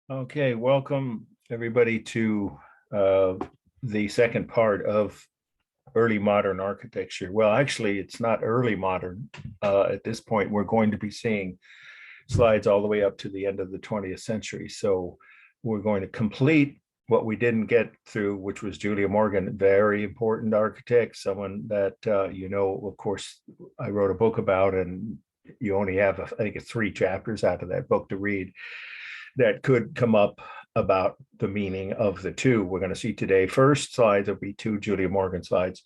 Okay, welcome everybody to the second part of early modern architecture. Well, actually, it's not early modern. At this point, we're going to be seeing slides all the way up to the end of the 20th century. So we're going to complete what we didn't get through, which was Julia Morgan, very important architect, someone that, of course, I wrote a book about, and you only have, I think it's 3 chapters out of that book to read that could come up about the meaning of the two. We're going to see today. First slides will be 2 Julia Morgan slides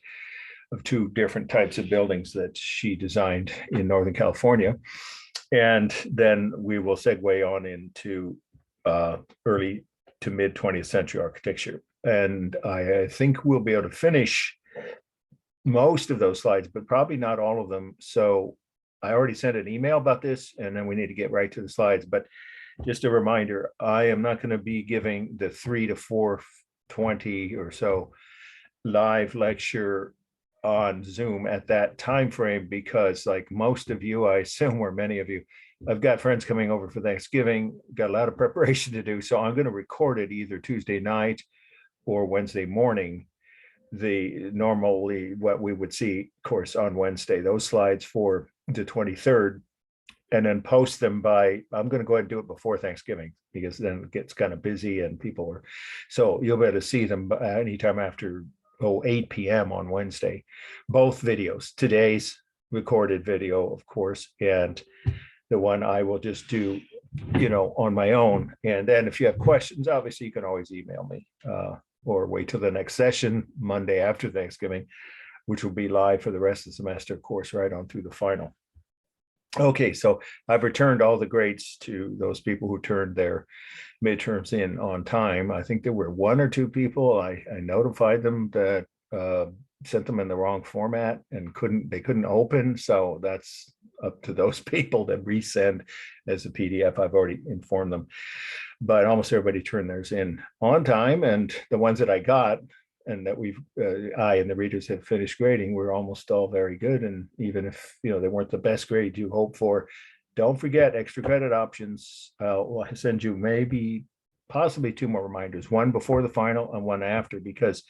of 2 different types of buildings that she designed in Northern California. And then we will segue on into early to mid 20th century architecture. And I think we'll be able to finish most of those slides, but probably not all of them. So I already sent an email about this, and then we need to get right to the slides. But just a reminder, I am not going to be giving the 3 to 4:20 or so live lecture on Zoom at that time frame, because like most of you, I assume, or many of you, I've got friends coming over for Thanksgiving, got a lot of preparation to do. So I'm going to record it either Tuesday night or Wednesday morning, the normally what we would see, of course, on Wednesday, those slides for the 23rd, and then post them I'm going to go ahead and do it before Thanksgiving, because then it gets kind of busy and people are, so you'll be able to see them anytime after 8 p.m. on Wednesday, both videos, today's recorded video, of course, and the one I will just do, on my own. And then if you have questions, obviously you can always email me or wait till the next session, Monday after Thanksgiving, which will be live for the rest of the semester, of course, right on through the final. Okay, so I've returned all the grades to those people who turned their midterms in on time. I think there were 1 or 2 people. I notified them that sent them in the wrong format and they couldn't open. So that's up to those people to resend as a PDF. I've already informed them, but almost everybody turned theirs in on time. And the ones that I got and that I and the readers have finished grading, we're almost all very good. And even if, they weren't the best grade you hope for, don't forget extra credit options. I'll send you possibly 2 more reminders, one before the final and one after, because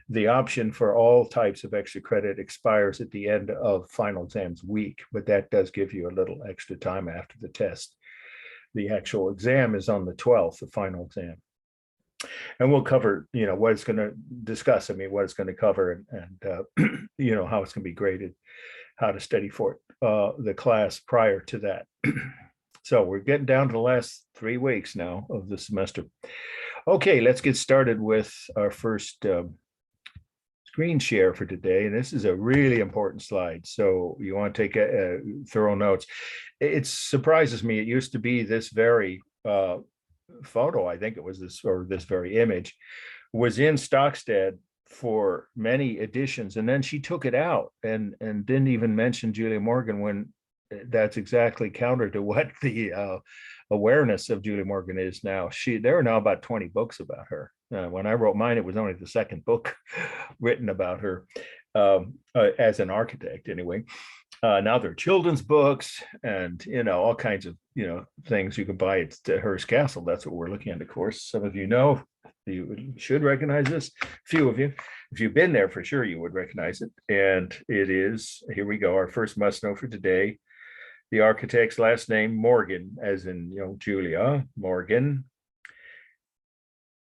the option for all types of extra credit expires at the end of final exams week, but that does give you a little extra time after the test. The actual exam is on the 12th, the final exam. And we'll cover, what it's going to discuss. What it's going to cover and how it's going to be graded, how to study for it, the class prior to that. So we're getting down to the last 3 weeks now of the semester. Okay, let's get started with our first screen share for today. And this is a really important slide. So you want to take thorough notes. It surprises me. It used to be this very photo, I think it was this very image, was in Stockstead for many editions, and then she took it out and didn't even mention Julia Morgan, when that's exactly counter to what the awareness of Julia Morgan is now. There are now about 20 books about her. When I wrote mine, it was only the 2nd book written about her as an architect anyway. Now there are children's books and, all kinds of, things you can buy at Hearst Castle. That's what we're looking at, of course. Some of you should recognize this. A few of you, if you've been there, for sure, you would recognize it. And it is, here we go, our first must know for today. The architect's last name, Morgan, as in, Julia Morgan.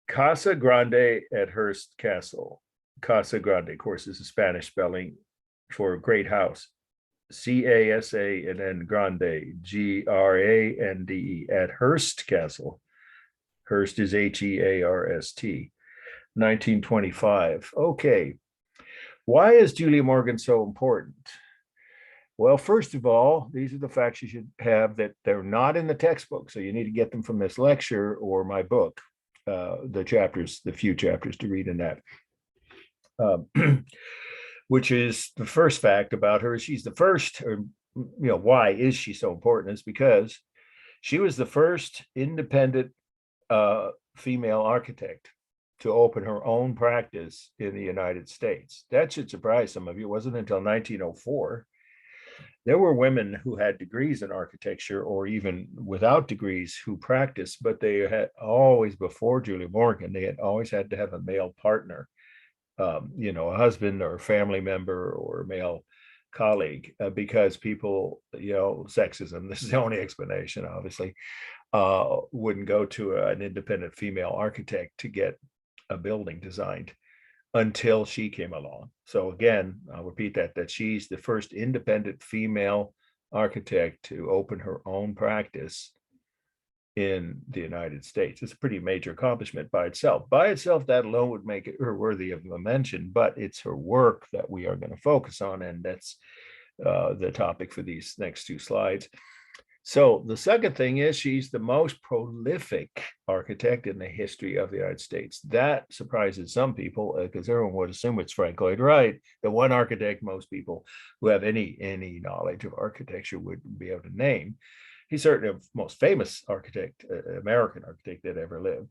Casa Grande at Hearst Castle. Casa Grande, of course, is a Spanish spelling for great house. C-A-S-A and then Grande, G-R-A-N-D-E, at Hearst Castle. Hearst is H-E-A-R-S-T, 1925. Okay, why is Julia Morgan so important? Well, first of all, these are the facts you should have, that they're not in the textbook. So you need to get them from this lecture or my book, the few chapters to read in that. Which is the first fact about her. She's the first, or, why is she so important? Is because she was the first independent female architect to open her own practice in the United States. That should surprise some of you. It wasn't until 1904 There were women who had degrees in architecture or even without degrees who practiced, but they had always, before Julia Morgan, they had always had to have a male partner, a husband or a family member or a male colleague, because people, sexism, this is the only explanation, obviously, wouldn't go to an independent female architect to get a building designed until she came along. So again, I'll repeat that she's the first independent female architect to open her own practice in the United States. It's a pretty major accomplishment by itself. By itself, that alone would make it her worthy of a mention, but it's her work that we are going to focus on, and that's the topic for these next two slides. So the second thing is she's the most prolific architect in the history of the United States. That surprises some people because everyone would assume it's Frank Lloyd Wright, the one architect most people who have any knowledge of architecture would be able to name. He's certainly the most famous architect, American architect that ever lived.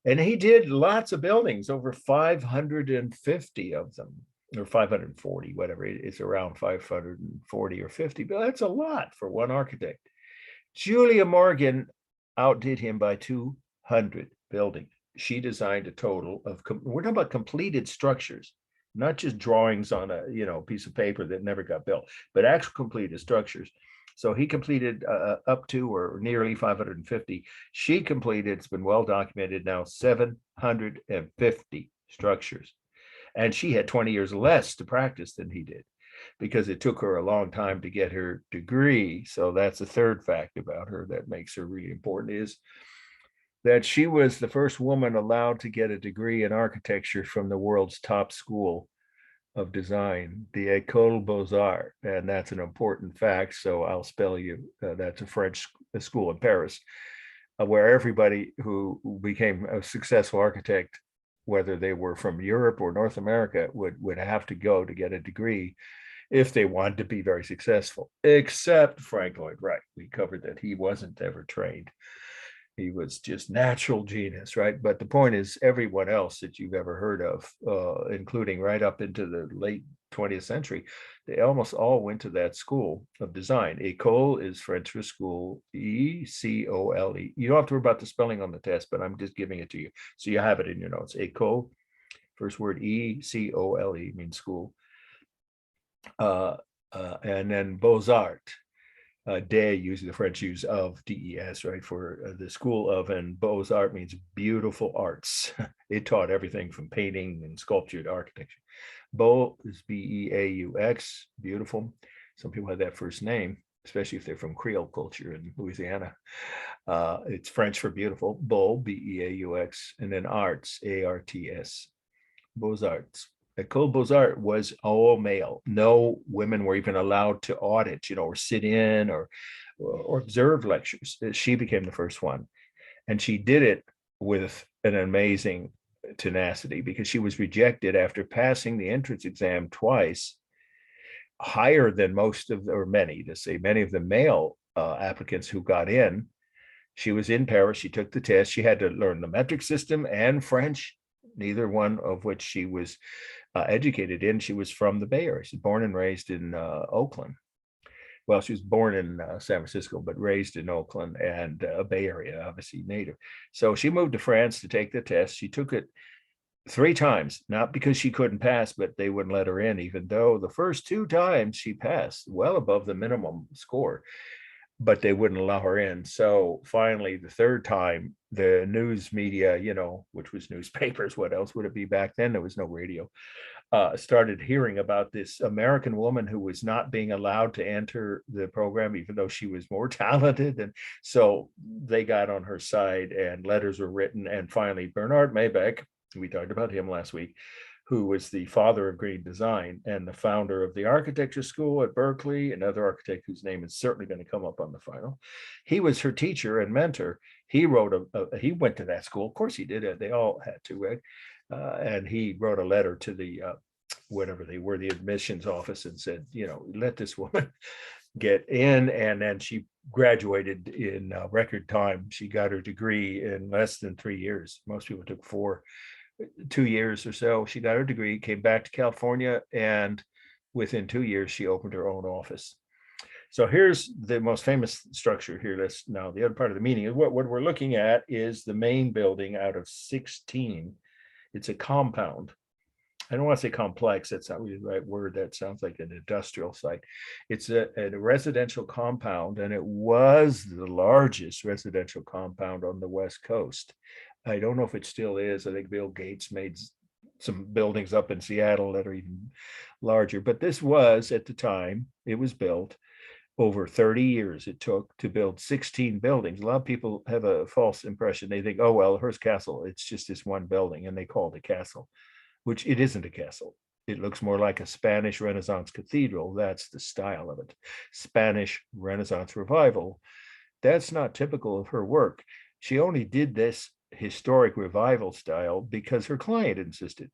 And he did lots of buildings, over 550 of them, or 540, whatever. It's around 540 or 50, but that's a lot for one architect. Julia Morgan outdid him by 200 buildings. She designed a total of, we're talking about completed structures, not just drawings on a piece of paper that never got built, but actual completed structures. So he completed up to or nearly 550. She completed, it's been well documented now, 750 structures. And she had 20 years less to practice than he did because it took her a long time to get her degree. So that's the third fact about her that makes her really important, is that she was the first woman allowed to get a degree in architecture from the world's top school of design, the École Beaux-Arts. And that's an important fact. So I'll spell you, that's a French school in Paris, where everybody who became a successful architect, whether they were from Europe or North America, would have to go to get a degree if they wanted to be very successful, except Frank Lloyd Wright. We covered that he wasn't ever trained. He was just natural genius, right? But the point is, everyone else that you've ever heard of, including right up into the late 20th century, they almost all went to that school of design. École is French for school, E-C-O-L-E. You don't have to worry about the spelling on the test, but I'm just giving it to you. So you have it in your notes. École, first word E-C-O-L-E means school. And then Beaux-Arts. Des, usually the French use of DES, right, for the school of, and Beaux-Arts means beautiful arts. It taught everything from painting and sculpture to architecture. Beau is B-E-A-U-X, beautiful. Some people have that first name, especially if they're from Creole culture in Louisiana. It's French for beautiful, Beau, B-E-A-U-X, and then arts, A-R-T-S, Beaux-Arts. École Beaux-Arts was all male. No women were even allowed to audit, or sit in or observe lectures. She became the first one. And she did it with an amazing tenacity because she was rejected after passing the entrance exam twice, higher than most of, or many, to say many of the male applicants who got in. She was in Paris. She took the test. She had to learn the metric system and French, neither one of which she was educated in. She was from the Bay Area. She's born and raised in Oakland. Well, she was born in San Francisco, but raised in Oakland and Bay Area, obviously native. So she moved to France to take the test. She took it 3 times, not because she couldn't pass, but they wouldn't let her in, even though the first 2 times she passed well above the minimum score, but they wouldn't allow her in. So finally, the 3rd time, the news media, which was newspapers, what else would it be back then? There was no radio. Started hearing about this American woman who was not being allowed to enter the program, even though she was more talented. And so they got on her side and letters were written. And finally, Bernard Maybeck, we talked about him last week, who was the father of green design and the founder of the architecture school at Berkeley, another architect whose name is certainly going to come up on the final. He was her teacher and mentor. He wrote he went to that school. Of course he did. They all had to, right? And he wrote a letter to the whatever they were, the admissions office, and said, let this woman get in. And then she graduated in record time. She got her degree in less than 3 years. Most people took 2 years or so. She got her degree, came back to California, and within 2 years, she opened her own office. So here's the most famous structure here. Let's now the other part of the meeting is what we're looking at is the main building out of 16. It's a compound. I don't want to say complex. That's not really the right word. That sounds like an industrial site. It's a residential compound, and it was the largest residential compound on the West Coast. I don't know if it still is. I think Bill Gates made some buildings up in Seattle that are even larger. But this was, at the time it was built, over 30 years it took to build 16 buildings. A lot of people have a false impression. They think, oh, well, Hearst Castle, it's just this one building, and they call it a castle, which it isn't a castle. It looks more like a Spanish Renaissance cathedral. That's the style of it. Spanish Renaissance revival. That's not typical of her work. She only did this historic revival style because her client insisted.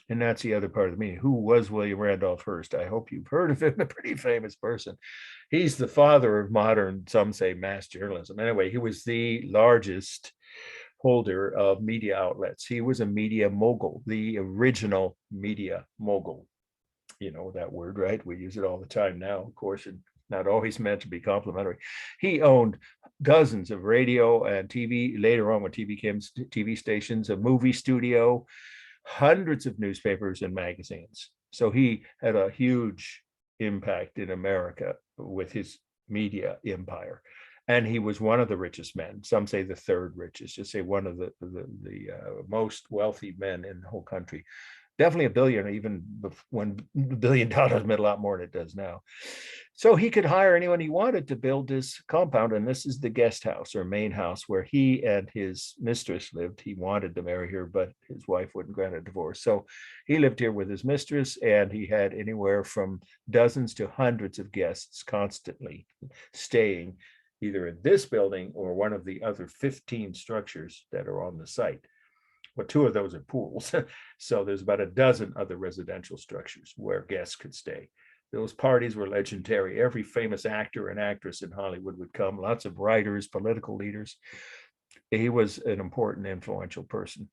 And that's the other part of the meeting. Who was William Randolph Hearst? I hope you've heard of him, a pretty famous person. He's the father of modern, some say, mass journalism. Anyway, he was the largest holder of media outlets. He was a media mogul, the original media mogul. You know that word, right? We use it all the time now, of course, and not always meant to be complimentary. He owned dozens of radio and TV, later on when TV became TV stations, a movie studio, hundreds of newspapers and magazines. So he had a huge impact in America with his media empire. And he was one of the richest men. Some say the third richest, just say one of the most wealthy men in the whole country. Definitely a billion, even when $1 billion meant a lot more than it does now. So he could hire anyone he wanted to build this compound. And this is the guest house or main house where he and his mistress lived. He wanted to marry her, but his wife wouldn't grant a divorce. So he lived here with his mistress, and he had anywhere from dozens to hundreds of guests constantly staying either in this building or one of the other 15 structures that are on the site. Well, 2 of those are pools. So there's about a dozen other residential structures where guests could stay. Those parties were legendary. Every famous actor and actress in Hollywood would come, lots of writers, political leaders. He was an important, influential person,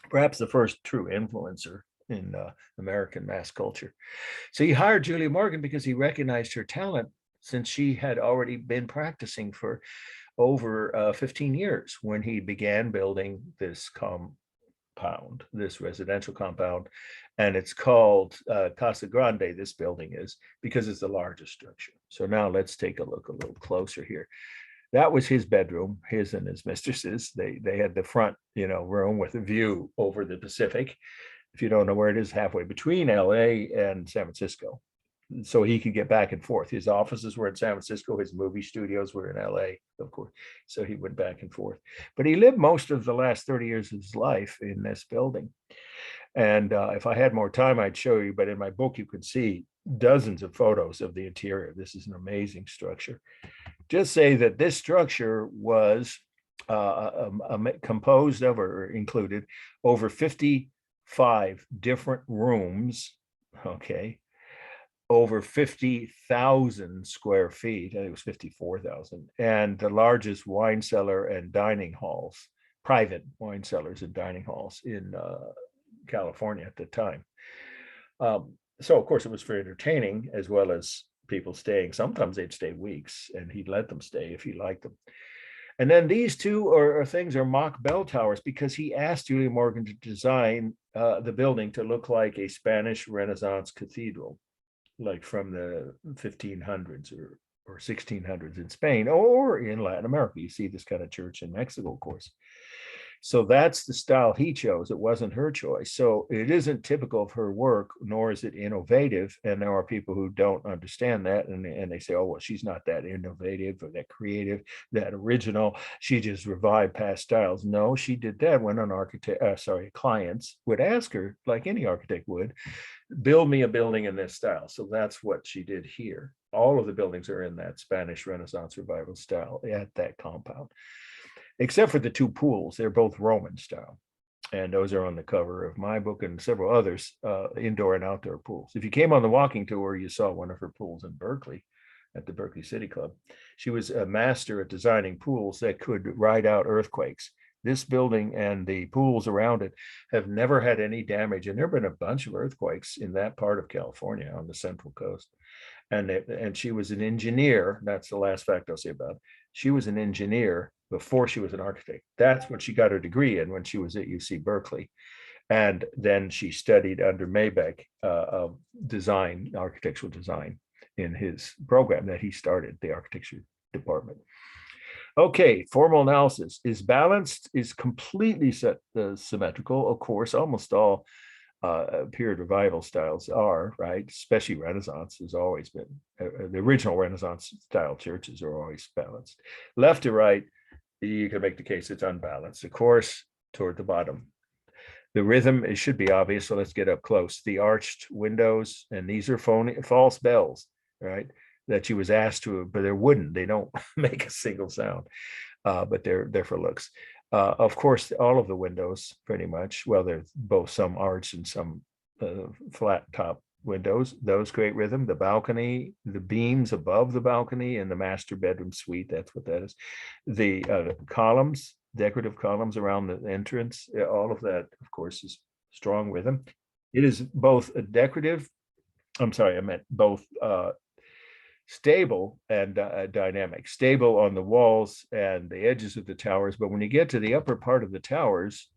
perhaps the first true influencer in American mass culture. So he hired Julia Morgan because he recognized her talent, since she had already been practicing for over 15 years when he began building this compound, this residential compound. And it's called Casa Grande, this building is, because it's the largest structure. So now let's take a look a little closer here. That was his bedroom, his and his mistress's. They had the front, room with a view over the Pacific. If you don't know where it is, halfway between LA and San Francisco. So he could get back and forth. His offices were in San Francisco. His movie studios were in LA, of course. So he went back and forth. But he lived most of the last 30 years of his life in this building. And if I had more time, I'd show you. But in my book, you can see dozens of photos of the interior. This is an amazing structure. Just say that this structure was composed of or included over 55 different rooms, okay, over 50,000 square feet. I think it was 54,000, and the largest wine cellar and dining halls, private wine cellars and dining halls in California at the time. So of course it was for entertaining as well as people staying. Sometimes they'd stay weeks, and he'd let them stay if he liked them. And then these two things are mock bell towers, because he asked Julia Morgan to design the building to look like a Spanish Renaissance cathedral, like from the 1500s or 1600s in Spain or in Latin America. You see this kind of church in Mexico, of course. So that's the style he chose. It wasn't her choice. So it isn't typical of her work, nor is it innovative. And there are people who don't understand that. And they say, oh, well, she's not that innovative or that creative, that original. She just revived past styles. No, she did that when clients would ask her, like any architect would, build me a building in this style. So that's what she did here. All of the buildings are in that Spanish Renaissance revival style at that compound, except for the 2 pools. They're both Roman style. And those are on the cover of my book and several others, indoor and outdoor pools. If you came on the walking tour, you saw one of her pools in Berkeley at the Berkeley City Club. She was a master at designing pools that could ride out earthquakes. This building and the pools around it have never had any damage. And there have been a bunch of earthquakes in that part of California on the Central Coast. and she was an engineer. That's the last fact I'll say about it. She was an engineer before she was an architect. That's what she got her degree in when she was at UC Berkeley. And then she studied under Maybeck of design, architectural design, in his program that he started, the architecture department. Okay, formal analysis is balanced, is completely symmetrical. Of course, almost all period revival styles are, right? Especially Renaissance has always been, the original Renaissance style churches are always balanced. Left to right, you can make the case it's unbalanced. Of course, toward the bottom. The rhythm, it should be obvious, so let's get up close. The arched windows, and these are false bells, right? That she was asked to, but they're wooden. They don't make a single sound, but they're for looks. Of course, all of the windows, pretty much. Well, there's both some arch and some flat top windows. Those create rhythm. The balcony, the beams above the balcony, and the master bedroom suite. That's what that is. The columns, decorative columns around the entrance. All of that, of course, is strong rhythm. It is both a decorative. I'm sorry, I meant both stable and dynamic. Stable on the walls and the edges of the towers, but when you get to the upper part of the towers,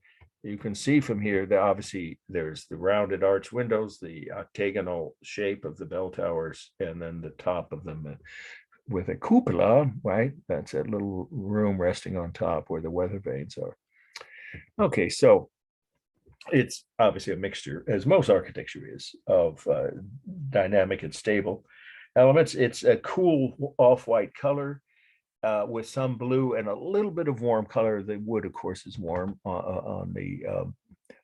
you can see from here that obviously there's the rounded arch windows, the octagonal shape of the bell towers, and then the top of them with a cupola, right? That's that little room resting on top where the weather vanes are. Okay, so it's obviously a mixture, as most architecture is, of dynamic and stable elements. It's a cool off-white color with some blue and a little bit of warm color. The wood, of course, is warm on the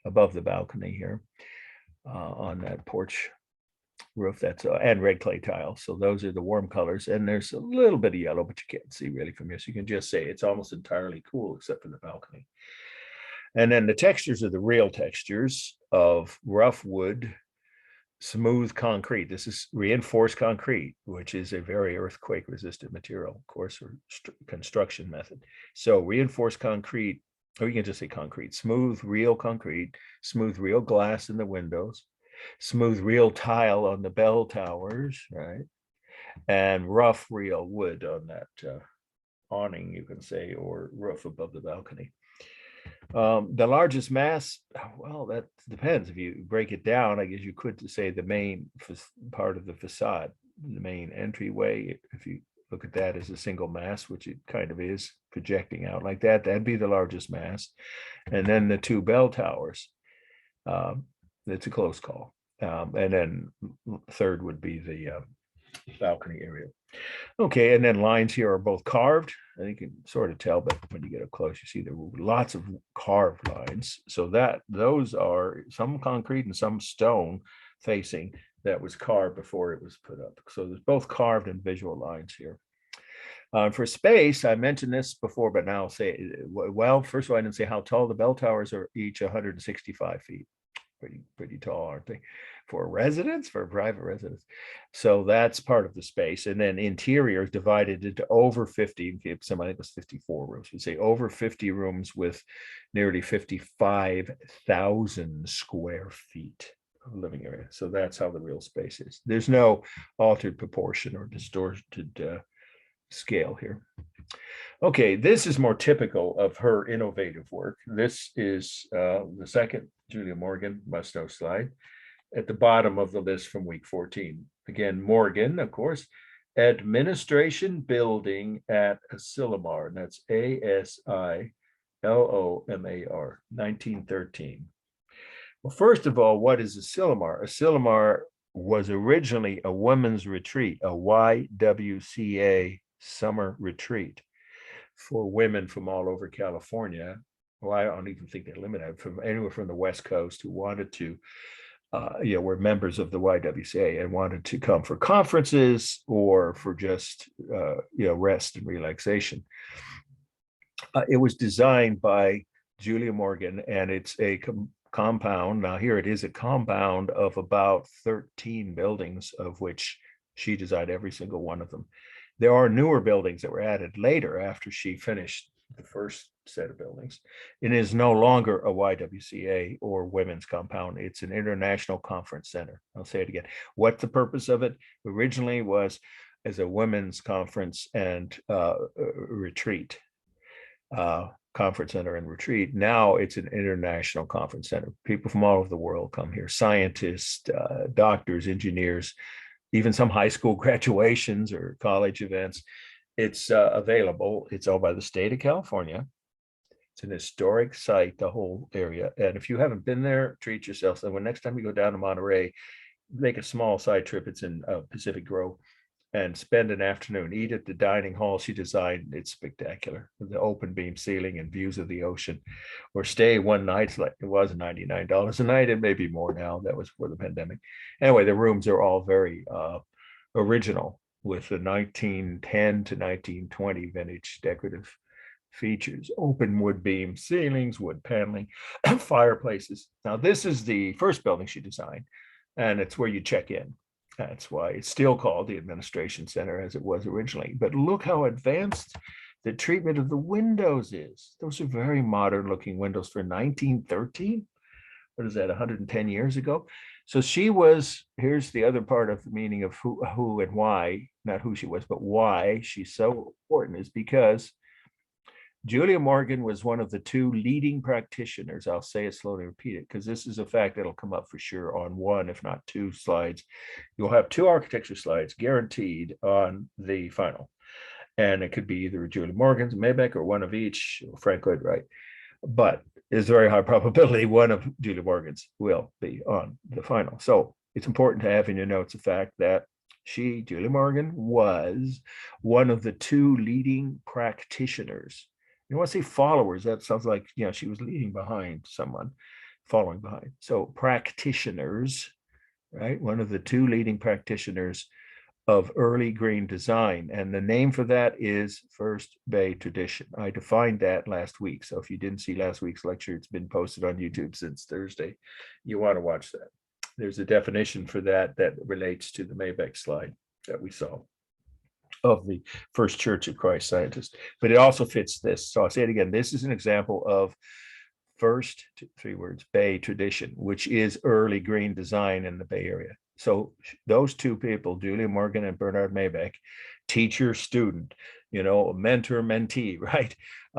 above the balcony here on that porch roof. That's and red clay tile. So those are the warm colors. And there's a little bit of yellow, but you can't see really from here. So you can just say it's almost entirely cool except for the balcony. And then the textures are the real textures of rough wood, smooth concrete. This is reinforced concrete, which is a very earthquake resistant material, of course, or construction method. So reinforced concrete, or you can just say concrete, smooth real concrete, smooth real glass in the windows, smooth real tile on the bell towers, right? And rough real wood on that awning, you can say, or roof above the balcony. The largest mass, well, that depends. If you break it down, I guess you could say the main part of the facade, the main entryway. If you look at that as a single mass, which it kind of is, projecting out like that, that'd be the largest mass. And then the two bell towers, it's a close call. And then third would be the balcony area. Okay, and then lines here are both carved. I think you can sort of tell, but when you get up close, you see there were lots of carved lines. So that those are some concrete and some stone facing that was carved before it was put up. So there's both carved and visual lines here. For space, I mentioned this before, but now I'll say, well, first of all, I didn't say how tall the bell towers are, each 165 feet. Pretty tall, aren't they? For a residence, for a private residence. So that's part of the space. And then interior is divided into over 50, some I think it was 54 rooms. We say over 50 rooms with nearly 55,000 square feet of living area. So that's how the real space is. There's no altered proportion or distorted scale here. Okay, this is more typical of her innovative work. This is the second Julia Morgan must-know slide at the bottom of the list from week 14. Again, Morgan, of course, administration building at Asilomar. And that's Asilomar, 1913. Well, first of all, what is Asilomar? Asilomar was originally a women's retreat, a YWCA summer retreat for women from all over California. Well, I don't even think they're limited, from anywhere from the West Coast who wanted to, were members of the YWCA and wanted to come for conferences or for just, rest and relaxation. It was designed by Julia Morgan, and it's a compound. Now here it is a compound of about 13 buildings, of which she designed every single one of them. There are newer buildings that were added later after she finished the first set of buildings. It is no longer a YWCA or women's compound. It's an international conference center. I'll say it again. What the purpose of it originally was as a women's conference and retreat, conference center and retreat. Now it's an international conference center. People from all over the world come here, scientists, doctors, engineers, even some high school graduations or college events. It's available. It's owned by the state of California. It's an historic site, the whole area. And if you haven't been there, treat yourself. So when next time you go down to Monterey, make a small side trip. It's in Pacific Grove, and spend an afternoon, eat at the dining hall she designed. It's spectacular. The open beam ceiling and views of the ocean. Or stay one night, it's like it was $99 a night. It may be more now. That was before the pandemic. Anyway, the rooms are all very original with the 1910 to 1920 vintage decorative features, open wood beam ceilings, wood paneling, fireplaces. Now, this is the first building she designed, and it's where you check in. That's why it's still called the Administration Center as it was originally. But look how advanced the treatment of the windows is. Those are very modern looking windows for 1913. What is that, 110 years ago? So she was, here's the other part of the meaning of who and why, not who she was, but why she's so important is because Julia Morgan was one of the two leading practitioners. I'll say it slowly, repeat it, because this is a fact that'll come up for sure on one, if not two slides. You'll have two architecture slides guaranteed on the final. And it could be either Julia Morgan's, Maybeck, or one of each, Frank Lloyd Wright. But there's a very high probability one of Julia Morgan's will be on the final. So it's important to have in your notes the fact that she, Julia Morgan, was one of the two leading practitioners. You want to say followers, that sounds like, you know, she was leading behind someone, following behind. So practitioners, right? One of the two leading practitioners of early green design. And the name for that is First Bay Tradition. I defined that last week. So if you didn't see last week's lecture, it's been posted on YouTube since Thursday. You want to watch that. There's a definition for that that relates to the Maybeck slide that we saw of the First Church of Christ Scientist, but it also fits this. So I'll say it again. This is an example of first, three words, Bay tradition, which is early green design in the Bay Area. So those two people, Julia Morgan and Bernard Maybeck, teacher, student, you know, mentor, mentee, right?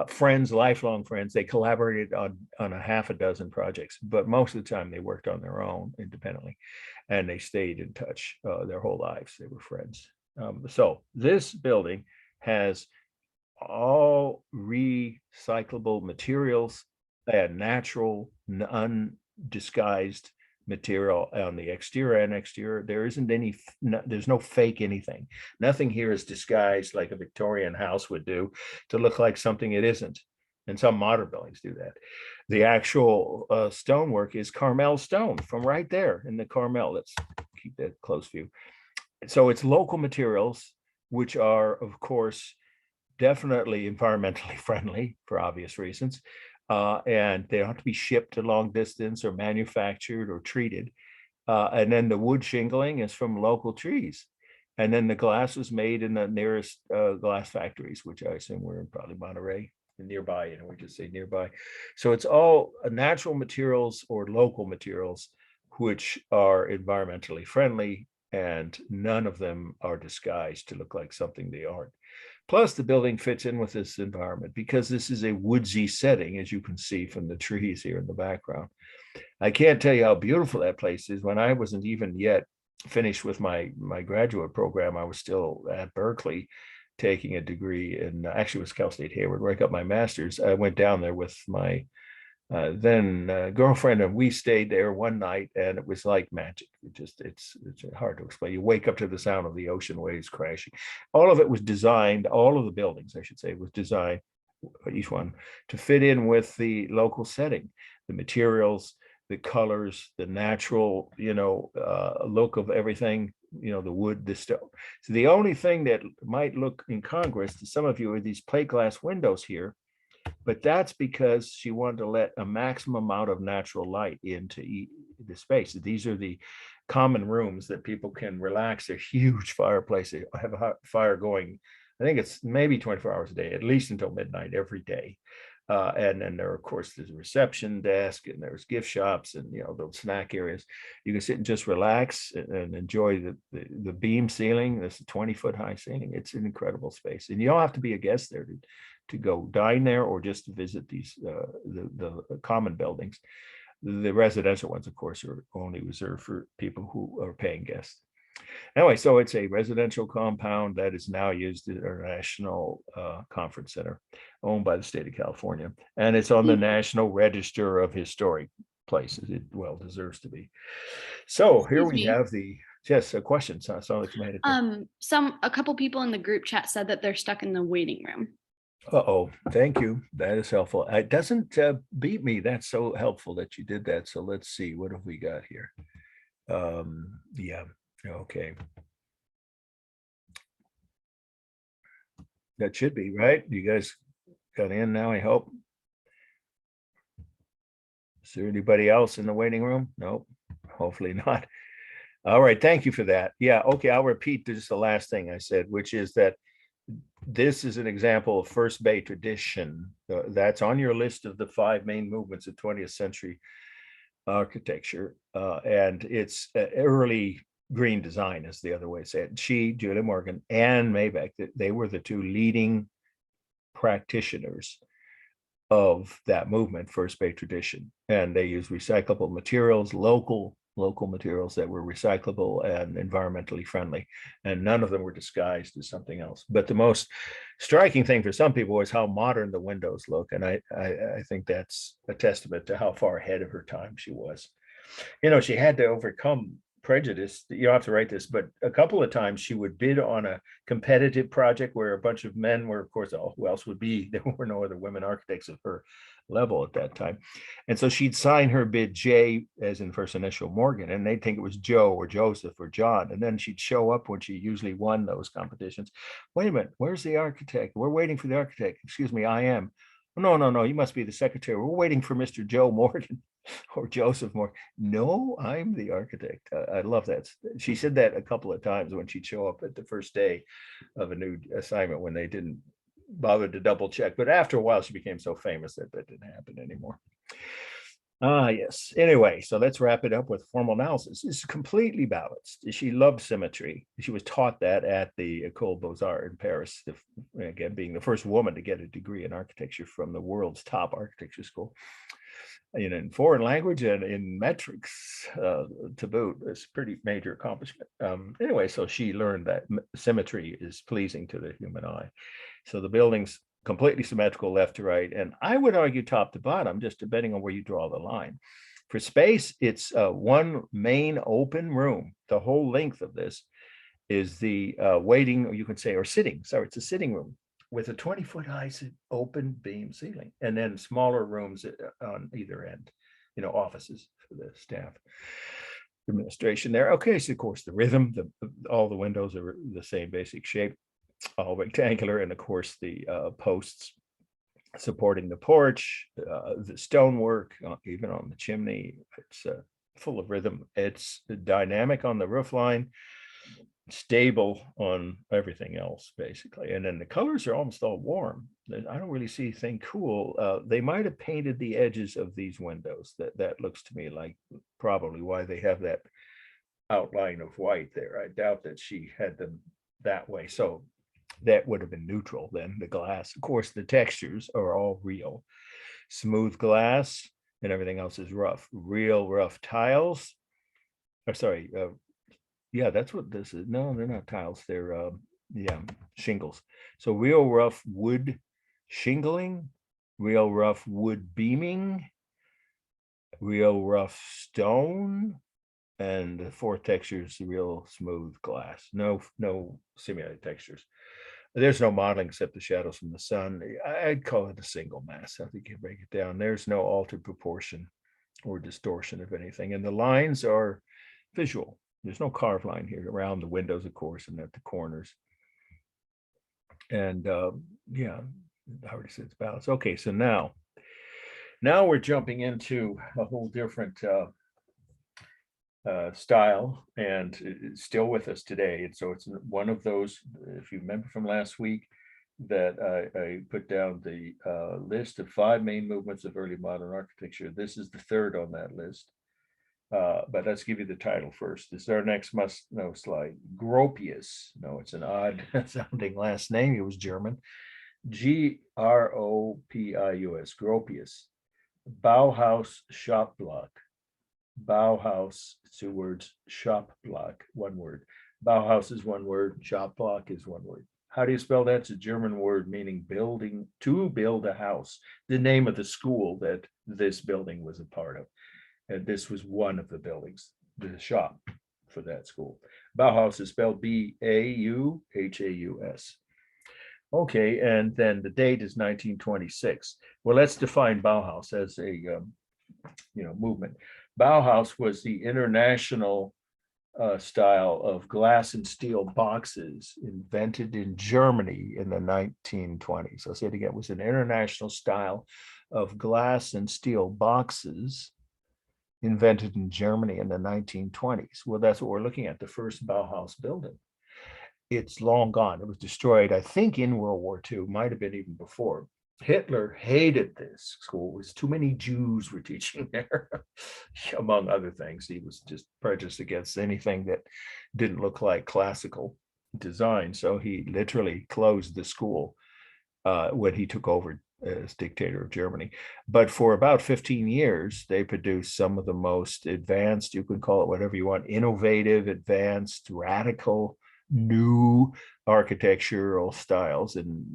Friends, lifelong friends. They collaborated on a half a dozen projects, but most of the time they worked on their own independently, and they stayed in touch their whole lives. They were friends. So this building has all recyclable materials and natural, undisguised material on the exterior and exterior. There isn't any, there's no fake anything. Nothing here is disguised like a Victorian house would do to look like something it isn't. And some modern buildings do that. The actual stonework is Carmel stone from right there in the Carmel. Let's keep that close view. So it's local materials, which are, of course, definitely environmentally friendly for obvious reasons. And they don't have to be shipped a long distance or manufactured or treated. And then the wood shingling is from local trees. And then the glass is made in the nearest glass factories, which I assume we're in probably Monterey, nearby, you know, we just say nearby. So it's all natural materials or local materials, which are environmentally friendly, and none of them are disguised to look like something they aren't. Plus, the building fits in with this environment because this is a woodsy setting, as you can see from the trees here in the background. I can't tell you how beautiful that place is. When I wasn't even yet finished with my graduate program, I was still at Berkeley taking a degree in, actually it was Cal State Hayward, where I got my master's. I went down there with my then girlfriend, and we stayed there one night, and it was like magic. It's hard to explain. You wake up to the sound of the ocean waves crashing. All of it was designed, all of the buildings, I should say, was designed, each one, to fit in with the local setting, the materials, the colors, the natural, you know, look of everything, you know, the wood, the stone. So the only thing that might look incongruous to some of you are these plate glass windows here. But that's because she wanted to let a maximum amount of natural light into the space. These are the common rooms that people can relax. They're huge fireplaces. I have a fire going I think it's maybe 24 hours a day, at least until midnight every day. And then there, of course, there's a reception desk and there's gift shops and, those snack areas. You can sit and just relax and enjoy the beam ceiling. This 20-foot high ceiling. It's an incredible space. And you don't have to be a guest there to go dine there or just to visit these, the common buildings. The residential ones, of course, are only reserved for people who are paying guests. Anyway, so it's a residential compound that is now used as our national conference center, owned by the state of California. And it's on the National Register of Historic Places. It well deserves to be. So here we have yes, a question. So like you made it. A couple people in the group chat said that they're stuck in the waiting room. Uh-oh, thank you. That is helpful. It doesn't beat me. That's so helpful that you did that. So let's see, what have we got here? Yeah. Okay. That should be right. You guys got in now, I hope. Is there anybody else in the waiting room? Nope, hopefully not. All right, thank you for that. Yeah, okay, I'll repeat just the last thing I said, which is that this is an example of First Bay tradition. That's on your list of the 5 main movements of 20th century architecture. And it's early green design is the other way to say it. She, Julia Morgan, and Maybeck, they were the 2 leading practitioners of that movement, First Bay tradition. And they used recyclable materials, local materials that were recyclable and environmentally friendly. And none of them were disguised as something else. But the most striking thing for some people was how modern the windows look. And I think that's a testament to how far ahead of her time she was. She had to overcome prejudice. You don't have to write this, but a couple of times she would bid on a competitive project where a bunch of men were, of course, who else would be? There were no other women architects of her level at that time. And so she'd sign her bid J, as in first initial Morgan, and they'd think it was Joe or Joseph or John. And then she'd show up when she usually won those competitions. Wait a minute, where's the architect? We're waiting for the architect. Excuse me, I am. No, you must be the secretary. We're waiting for Mr. Joe Morgan or Joseph Morgan. No, I'm the architect. I love that. She said that a couple of times when she'd show up at the first day of a new assignment when they didn't bother to double check. But after a while, she became so famous that didn't happen anymore. Yes. Anyway, so let's wrap it up with formal analysis. It's completely balanced. She loved symmetry. She was taught that at the École Beaux-Arts in Paris, again, being the first woman to get a degree in architecture from the world's top architecture school. In foreign language and in metrics to boot. It's a pretty major accomplishment. Anyway, so she learned that symmetry is pleasing to the human eye. So the building's completely symmetrical left to right, and I would argue top to bottom, just depending on where you draw the line. For space, it's one main open room. The whole length of this is the waiting, or you could say, or sitting. Sorry, it's a sitting room with a 20-foot high open beam ceiling, and then smaller rooms on either end, offices for the staff administration there. Okay, so of course the rhythm, all the windows are the same basic shape, all rectangular, and of course the posts supporting the porch, the stonework, even on the chimney, it's full of rhythm. It's dynamic on the roof line, stable on everything else, basically. And then the colors are almost all warm. I don't really see anything cool. They might have painted the edges of these windows. That looks to me like probably why they have that outline of white there. I doubt that she had them that way. So that would have been neutral then. The glass, of course, the textures are all real. Smooth glass and everything else is rough. Real rough tiles. Or sorry, yeah, that's what this is. No, they're not tiles. They're shingles. So real rough wood shingling, real rough wood beaming, real rough stone, and the fourth texture is real smooth glass. No simulated textures. There's no modeling except the shadows from the sun. I'd call it a single mass. I think you break it down. There's no altered proportion or distortion of anything. And the lines are visual. There's no carved line here around the windows, of course, and at the corners. And yeah, I already said it's balanced. Okay, so now we're jumping into a whole different style, and it's still with us today. And so it's one of those, if you remember from last week, that I put down the list of 5 main movements of early modern architecture. This is the third on that list. But let's give you the title first. This is our next must-know slide. Gropius. No, it's an odd sounding last name. He was German. Gropius. Gropius. Bauhaus shop block. Bauhaus, 2 words. Shop block, 1 word. Bauhaus is 1 word. Shop block is 1 word. How do you spell that? It's a German word meaning building, to build a house. The name of the school that this building was a part of. And this was one of the buildings, the shop for that school. Bauhaus is spelled Bauhaus. Okay, and then the date is 1926. Well, let's define Bauhaus as a movement. Bauhaus was the international style of glass and steel boxes invented in Germany in the 1920s. I'll say it again, it was an international style of glass and steel boxes invented in Germany in the 1920s. Well, that's what we're looking at, the first Bauhaus building. It's long gone. It was destroyed, I think, in World War II, might have been even before. Hitler hated this school. It was too many Jews were teaching there, among other things. He was just prejudiced against anything that didn't look like classical design. So he literally closed the school when he took over as dictator of Germany. But for about 15 years, they produced some of the most advanced, you can call it whatever you want, innovative, advanced, radical, new architectural styles. And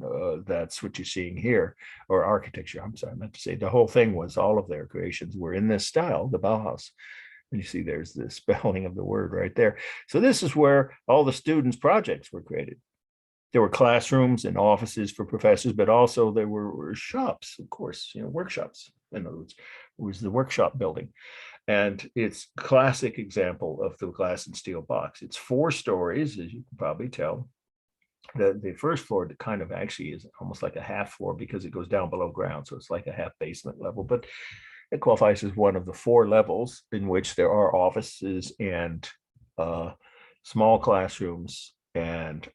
that's what you're seeing here, or architecture. I'm sorry, I meant to say the whole thing was all of their creations were in this style, the Bauhaus. And you see there's the spelling of the word right there. So this is where all the students' projects were created. There were classrooms and offices for professors, but also there were shops, of course, workshops. In other words, it was the workshop building. And it's a classic example of the glass and steel box. It's 4 stories, as you can probably tell. The first floor kind of actually is almost like a half floor because it goes down below ground. So it's like a half basement level, but it qualifies as one of the 4 levels in which there are offices and small classrooms and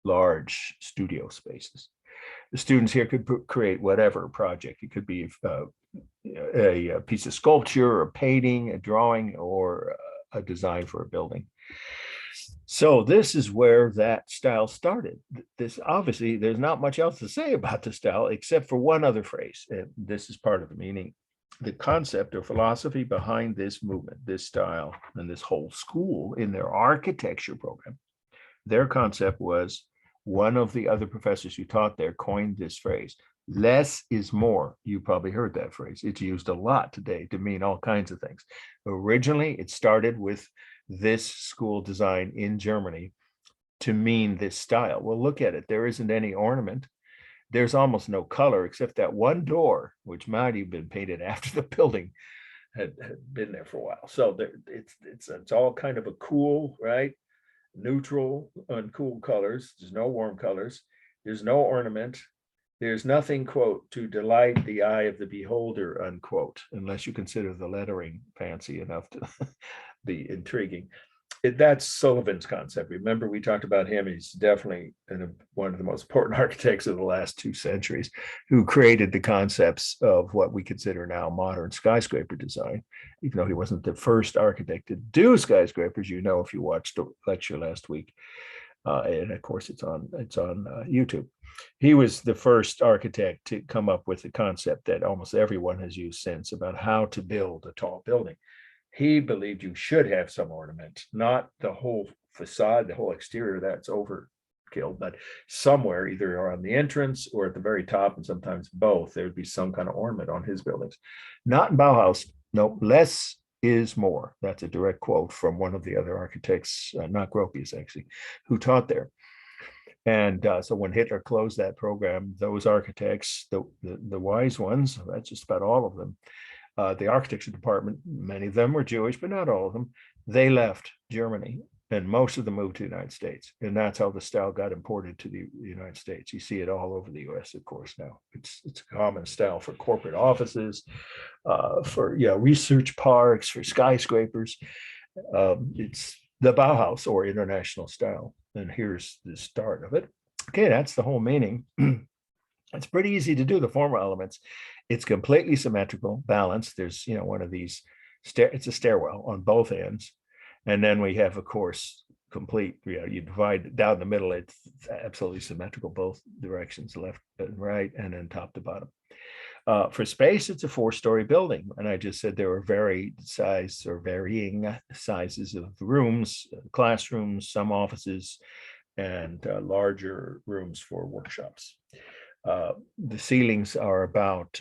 large studio spaces. The students here could create whatever project. It could be a piece of sculpture, a painting, a drawing, or a design for a building. So this is where that style started. This obviously, there's not much else to say about the style except for one other phrase. And this is part of the meaning. The concept or philosophy behind this movement, this style, and this whole school in their architecture program, their concept was, one of the other professors who taught there coined this phrase, less is more. You probably heard that phrase. It's used a lot today to mean all kinds of things. Originally, it started with this school design in Germany to mean this style. Well, look at it. There isn't any ornament. There's almost no color except that one door, which might have been painted after the building had been there for a while. So it's all kind of a cool, right? Neutral, uncool colors. There's no warm colors. There's no ornament. There's nothing, quote, to delight the eye of the beholder, unquote, unless you consider the lettering fancy enough to be intriguing. That's Sullivan's concept. Remember, we talked about him. He's definitely one of the most important architects of the last 2 centuries who created the concepts of what we consider now modern skyscraper design, even though he wasn't the first architect to do skyscrapers, if you watched the lecture last week. And of course, it's on YouTube. He was the first architect to come up with the concept that almost everyone has used since about how to build a tall building. He believed you should have some ornament, not the whole facade, the whole exterior, that's overkill, but somewhere, either on the entrance or at the very top, and sometimes both, there would be some kind of ornament on his buildings. Not in Bauhaus. No, less is more. That's a direct quote from one of the other architects, not Gropius actually, who taught there. And so when Hitler closed that program, those architects, the wise ones, that's just about all of them, the architecture department, many of them were Jewish, but not all of them, they left Germany, and most of them moved to the United States. And that's how the style got imported to the United States. You see it all over the US, of course, now. It's a common style for corporate offices, for research parks, for skyscrapers. It's the Bauhaus or international style. And here's the start of it. Okay, that's the whole meaning. It's pretty easy to do the formal elements. It's completely symmetrical, balanced. There's, one of these, it's a stairwell on both ends. And then we have, of course, complete, you divide down the middle, it's absolutely symmetrical, both directions, left and right, and then top to bottom. For space, it's a 4-story building. And I just said there were varying sizes of rooms, classrooms, some offices, and larger rooms for workshops. The ceilings are about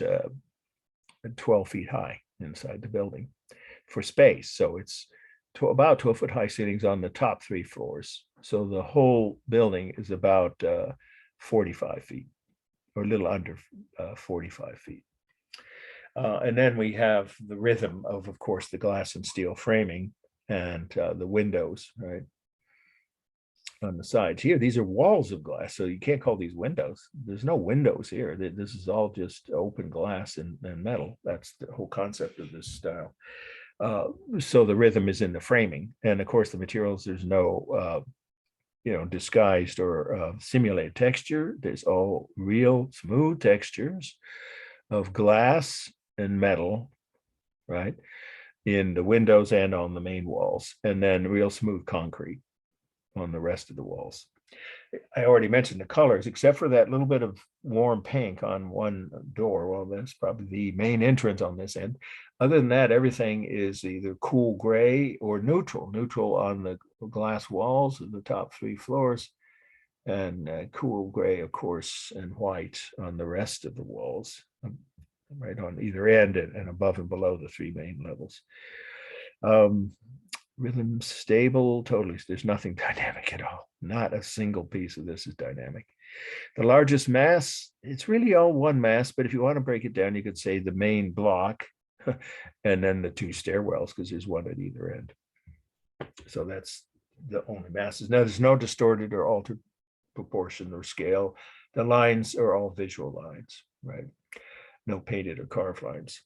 12 feet high inside the building for space. So it's about 12-foot high ceilings on the top 3 floors. So the whole building is about 45 feet or a little under 45 feet. And then we have the rhythm of course, the glass and steel framing and the windows, right? On the sides here, these are walls of glass, so you can't call these windows. There's no windows here. This is all just open glass and metal. That's the whole concept of this style. So the rhythm is in the framing, and of course the materials, there's no disguised or simulated texture. There's all real smooth textures of glass and metal, right, in the windows and on the main walls, and then real smooth concrete on the rest of the walls. I already mentioned the colors, except for that little bit of warm pink on one door. Well, that's probably the main entrance on this end. Other than that, everything is either cool gray or neutral on the glass walls of the top 3 floors, and cool gray, of course, and white on the rest of the walls, right on either end and above and below the 3 main levels. Rhythm stable, totally. There's nothing dynamic at all. Not a single piece of this is dynamic. The largest mass, it's really all one mass, but if you want to break it down, you could say the main block and then the 2 stairwells, because there's one at either end. So that's the only masses. Now there's no distorted or altered proportion or scale. The lines are all visual lines, right? No painted or carved lines.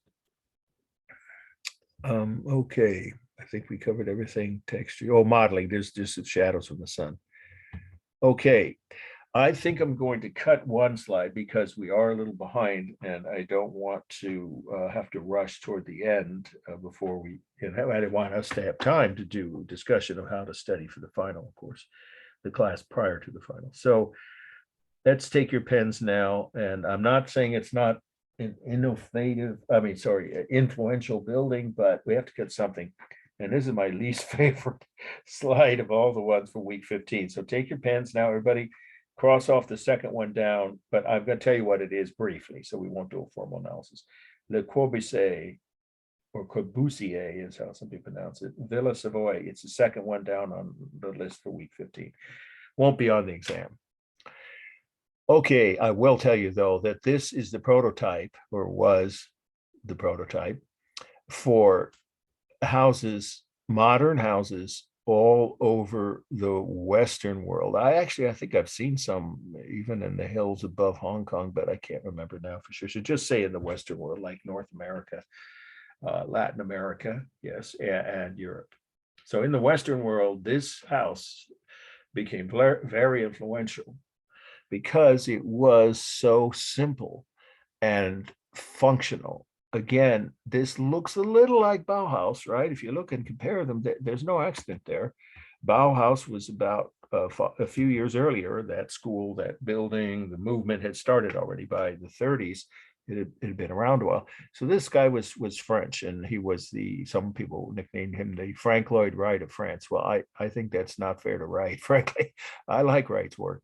Okay. I think we covered everything. Texture. Oh, modeling. There's just shadows from the sun. Okay. I think I'm going to cut one slide because we are a little behind, and I don't want to have to rush toward the end before we. I didn't want us to have time to do a discussion of how to study for the final, of course, the class prior to the final. So let's take your pens now, and I'm not saying it's not an influential building, but we have to cut something. And this is my least favorite slide of all the ones for week 15. So take your pens now, everybody, cross off the second one down, but I'm going to tell you what it is briefly, so we won't do a formal analysis. Le Corbusier, or Corbusier is how some people pronounce it. Villa Savoy, it's the second one down on the list for week 15. Won't be on the exam. Okay, I will tell you though that this is the prototype, or was the prototype, for houses, modern houses all over the Western world. I think I've seen some even in the hills above Hong Kong, but I can't remember now for sure. So just say in the Western world, like North America, Latin America, yes, and Europe. So in the Western world, this house became very influential because it was so simple and functional. Again, this looks a little like Bauhaus, right? If you look and compare them, there's no accident there. Bauhaus was about a few years earlier. That school, that building, the movement had started already by the 30s. It had been around a while. So this guy was French, and he was some people nicknamed him the Frank Lloyd Wright of France. Well, I think that's not fair to Wright, frankly. I like Wright's work.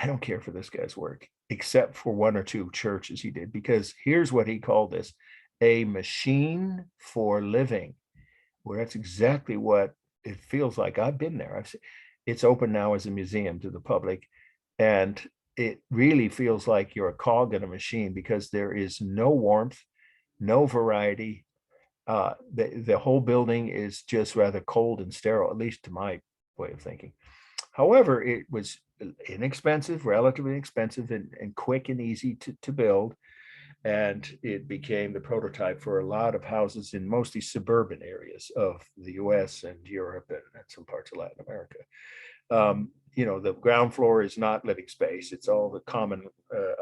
I don't care for this guy's work, except for 1 or 2 churches he did, because here's what he called this: a machine for living. Well, that's exactly what it feels like. I've been there. It's open now as a museum to the public, and it really feels like you're a cog in a machine, because there is no warmth, no variety. The whole building is just rather cold and sterile, at least to my way of thinking. However, it was inexpensive, relatively inexpensive, and quick and easy to build. And it became the prototype for a lot of houses in mostly suburban areas of the US and Europe and some parts of Latin America. You know, the ground floor is not living space. It's all the common,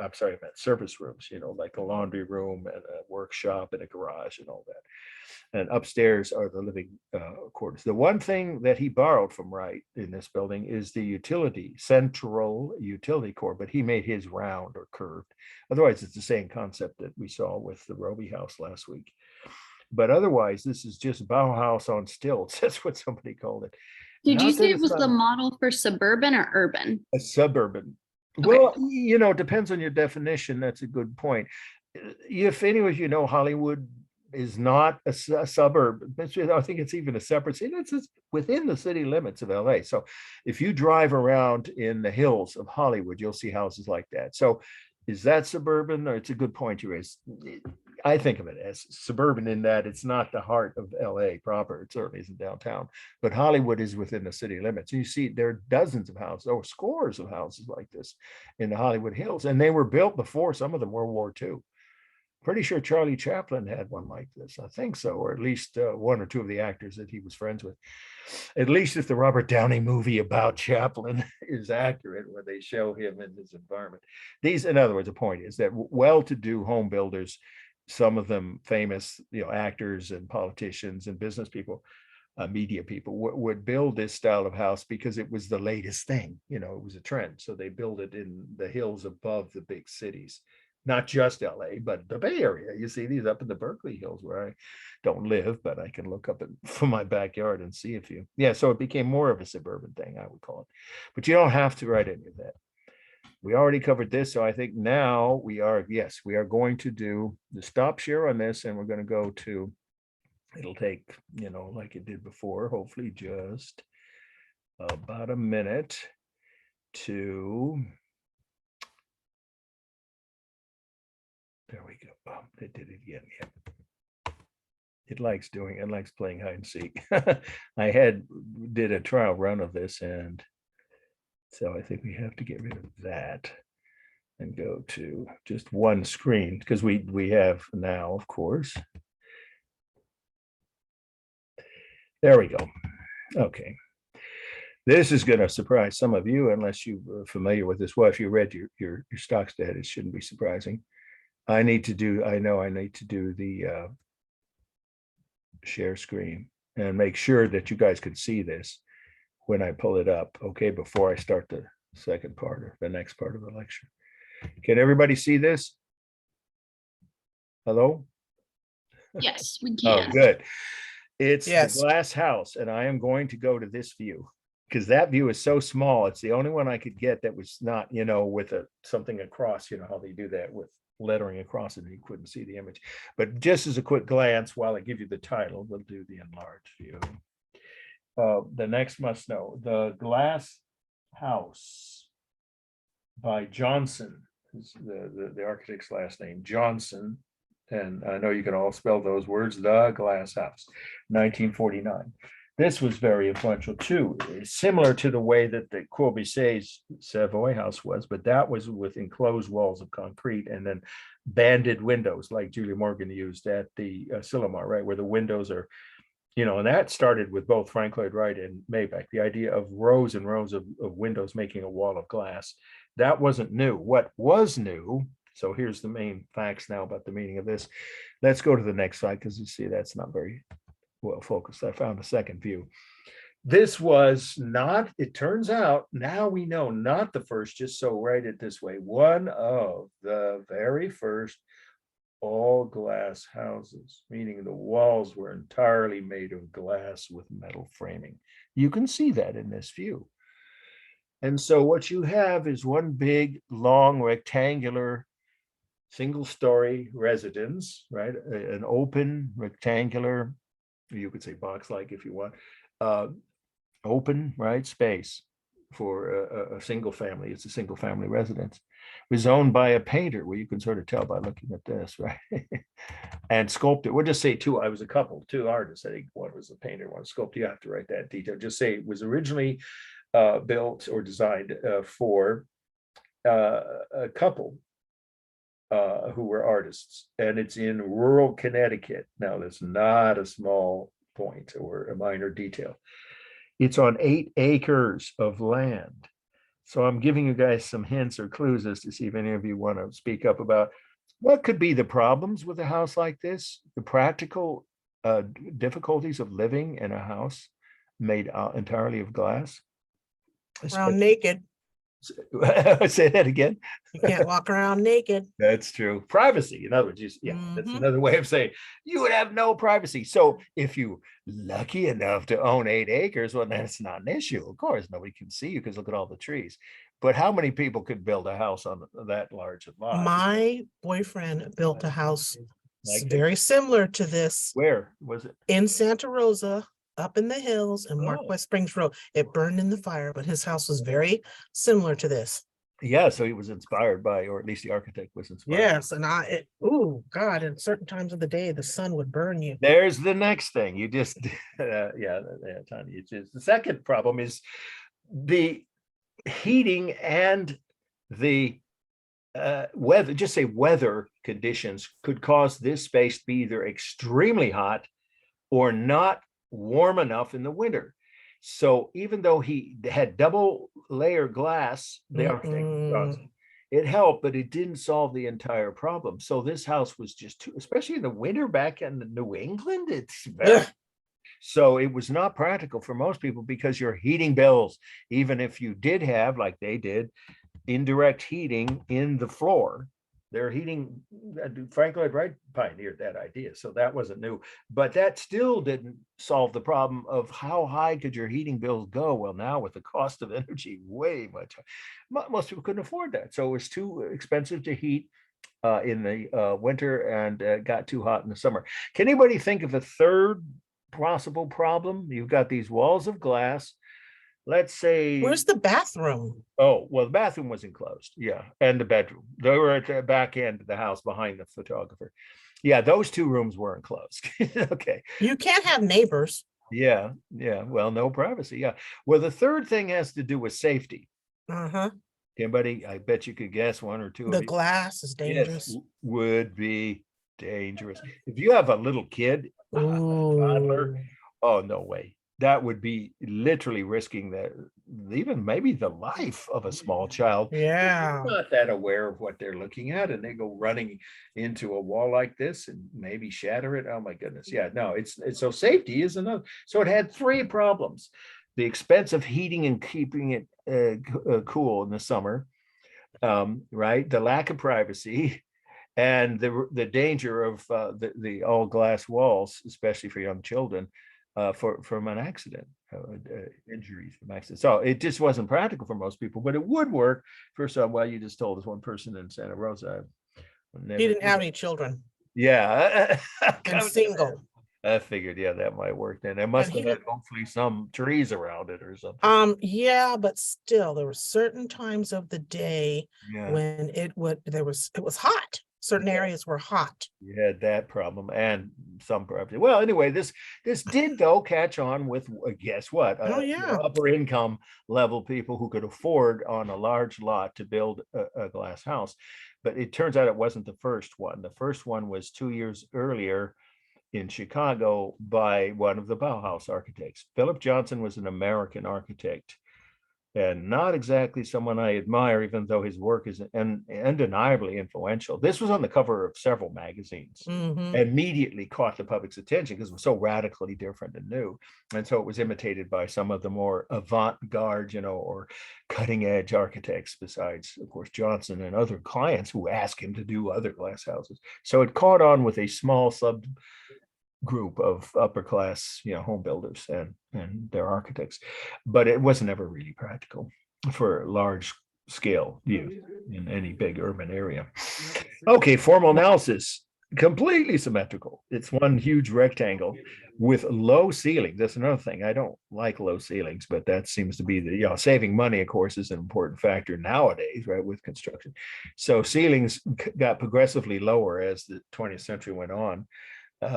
I'm sorry, I meant service rooms, you know, like a laundry room and a workshop and a garage and all that. And upstairs are the living quarters. The one thing that he borrowed from Wright in this building is the central utility core, but he made his round or curved. Otherwise, it's the same concept that we saw with the Roby house last week. But otherwise, this is just Bauhaus on stilts. That's what somebody called it. Did you Not that say it it's was not the model for suburban or urban? a suburban. Okay. Well, you know, it depends on your definition. That's a good point. If anyways, you know, Hollywood is not a suburb. I think it's even a separate city. It's within the city limits of LA. So if you drive around in the hills of Hollywood, you'll see houses like that. So is that suburban? Or it's a good point you raised. I think of it as suburban in that it's not the heart of LA proper. It certainly isn't downtown, but Hollywood is within the city limits. You see, there are dozens of houses or scores of houses like this in the Hollywood Hills, and they were built before some of them World War II. Pretty sure Charlie Chaplin had one like this. I think so, or at least one or two of the actors that he was friends with. At least if the Robert Downey movie about Chaplin is accurate, where they show him in his environment. These, in other words, the point is that well-to-do home builders, some of them famous, you know, actors and politicians and business people, media people would build this style of house because it was the latest thing. You know, it was a trend. So they build it in the hills above the big cities. Not just LA, but the Bay Area. You see these up in the Berkeley Hills where I don't live, but I can look up from my backyard and see a few. Yeah, so it became more of a suburban thing, I would call it. But you don't have to write any of that. We already covered this, so I think now we are going to do the stop share on this, and we're going to go to, it'll take, you know, like it did before, hopefully just about a minute to, there we go. Oh, it did it again. Yeah. It likes playing hide and seek. I did a trial run of this, and so I think we have to get rid of that and go to just one screen because we have now, of course. There we go. Okay. This is going to surprise some of you unless you are familiar with this. Well, if you read your stock stat, it shouldn't be surprising. I need to do the share screen and make sure that you guys can see this when I pull it up, okay, before I start the second part or the next part of the lecture. Can everybody see this? Hello? Yes, we Oh, can. good. It's Yes. the glass house, and I am going to go to this view because that view is so small. It's the only one I could get that was not, you know, with something across, you know, how they do that with lettering across it and you couldn't see the image. But just as a quick glance, while I give you the title, we'll do the enlarged view. The next must know, The Glass House by Johnson, is the architect's last name, Johnson. And I know you can all spell those words, The Glass House, 1949. This was very influential too, similar to the way that the Corbusier's Savoy house was, but that was with enclosed walls of concrete and then banded windows like Julia Morgan used at the Silomar, right, where the windows are, you know, and that started with both Frank Lloyd Wright and Maybach, the idea of rows and rows of windows making a wall of glass. That wasn't new. What was new, so here's the main facts now about the meaning of this. Let's go to the next slide because you see that's not very well focused. I found a second view. This was not, it turns out, now we know, not the first, just so write it this way, one of the very first all glass houses, meaning the walls were entirely made of glass with metal framing. You can see that in this view. And so what you have is one big, long, rectangular, single-story residence, right? An open, rectangular, you could say box-like if you want, open, right, space for a single family. It's a single family residence. It was owned by a painter, well, you can sort of tell by looking at this, right? And sculptor, we'll just say two, I was a couple, two artists. I think one was a painter, one sculptor. You have to write that detail. Just say it was originally built or designed for a couple who were artists, and it's in rural Connecticut. Now, that's not a small point or a minor detail. It's on 8 acres of land. So I'm giving you guys some hints or clues as to see if any of you want to speak up about what could be the problems with a house like this, the practical difficulties of living in a house made entirely of glass. Around naked. Say that again. You can't walk around naked. That's true. Privacy, in other words, that's another way of saying you would have no privacy. So if you lucky enough to own 8 acres, well, that's not an issue. Of course, nobody can see you because look at all the trees. But how many people could build a house on that large a lot? My boyfriend built a house Like very similar to this Where was it? in Santa Rosa, up in the hills in Oh. Marquette Springs Road. It burned in the fire, but his house was very similar to this. Yeah, so he was inspired by, or at least the architect was inspired. Yes, and oh God, at certain times of the day, the sun would burn you. There's the next thing. You just, Tanya, it's just, the second problem is the heating and the weather, just say weather conditions could cause this space to be either extremely hot or not warm enough in the winter. So even though he had double layer glass, the architect, it helped, but it didn't solve the entire problem. So this house was just too, especially in the winter back in New England, it's very, so it was not practical for most people because your heating bills, even if you did have, like they did, indirect heating in the floor, their heating, Frank Lloyd Wright pioneered that idea, so that wasn't new, but that still didn't solve the problem of how high could your heating bills go. Well, now with the cost of energy way much, most people couldn't afford that, so it was too expensive to heat in the winter, and got too hot in the summer. Can anybody think of a third possible problem? You've got these walls of glass. Let's say, Where's the bathroom? oh, well, the bathroom was enclosed, yeah, and the bedroom. They were at the back end of the house behind the photographer. Yeah, those 2 rooms were enclosed. Okay. You can't have neighbors. Yeah, well, no privacy. Yeah. Well, the third thing has to do with safety. Anybody, I bet you could guess one or two The of you. glass is dangerous. Yes, would be dangerous. If you have a little kid, a toddler, oh, no way. That would be literally risking even maybe the life of a small child. Yeah. They're not that aware of what they're looking at, and they go running into a wall like this and maybe shatter it. Oh my goodness. Yeah, no, it's so safety is another. So it had 3 problems: the expense of heating and keeping it cool in the summer, right? The lack of privacy, and the danger of the all glass walls, especially for young children, from an accident, injuries from accidents. So it just wasn't practical for most people, but it would work for some. Well, you just told us one person in Santa Rosa. He didn't have any children. Yeah. And single. I figured, yeah, that might work then. It must And have he had hopefully some trees around it or something. Yeah, but still there were certain times of the day Yeah, when it was hot. Certain areas were hot. you had that problem and some privacy. Well, anyway, this did though catch on with guess what? Oh, yeah. Upper income level people who could afford on a large lot to build a glass house. But it turns out it wasn't the first one. The first one was 2 years earlier in Chicago by one of the Bauhaus architects. Philip Johnson was an American architect, and not exactly someone I admire, even though his work is undeniably influential. This was on the cover of several magazines. Immediately caught the public's attention because it was so radically different and new. And so it was imitated by some of the more avant-garde, or cutting-edge architects, besides, of course, Johnson and other clients who asked him to do other glass houses. So it caught on with a small group of upper class, home builders and their architects, but it wasn't ever really practical for large scale use in any big urban area. Okay, formal analysis, completely symmetrical. It's one huge rectangle with low ceilings. That's another thing. I don't like low ceilings, but that seems to be the, saving money, of course, is an important factor nowadays, right, with construction. So ceilings got progressively lower as the 20th century went on.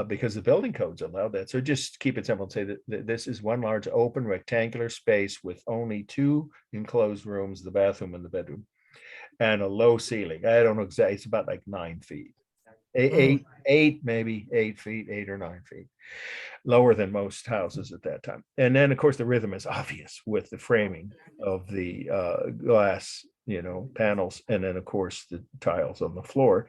Because the building codes allowed that. So just keep it simple and say that this is one large open rectangular space with only 2 enclosed rooms, the bathroom and the bedroom. and a low ceiling. I don't know exactly. It's about like 9 feet. Mm. Eight, maybe 8 feet, 8 or 9 feet, lower than most houses at that time. And then, of course, the rhythm is obvious with the framing of the glass, panels, and then, of course, the tiles on the floor.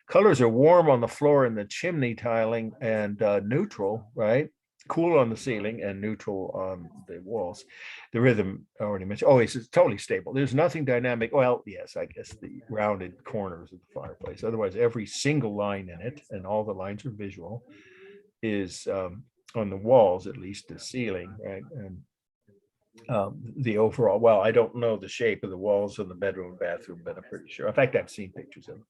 Colors are warm on the floor and the chimney tiling, and neutral, right? Cool on the ceiling and neutral on the walls. The rhythm I already mentioned. Oh, it's totally stable. There's nothing dynamic. Well, yes, I guess the rounded corners of the fireplace. Otherwise, every single line in it, and all the lines are visual, is on the walls, at least the ceiling, right? And the overall, well, I don't know the shape of the walls in the bedroom and bathroom, but I'm pretty sure. In fact, I've seen pictures of them.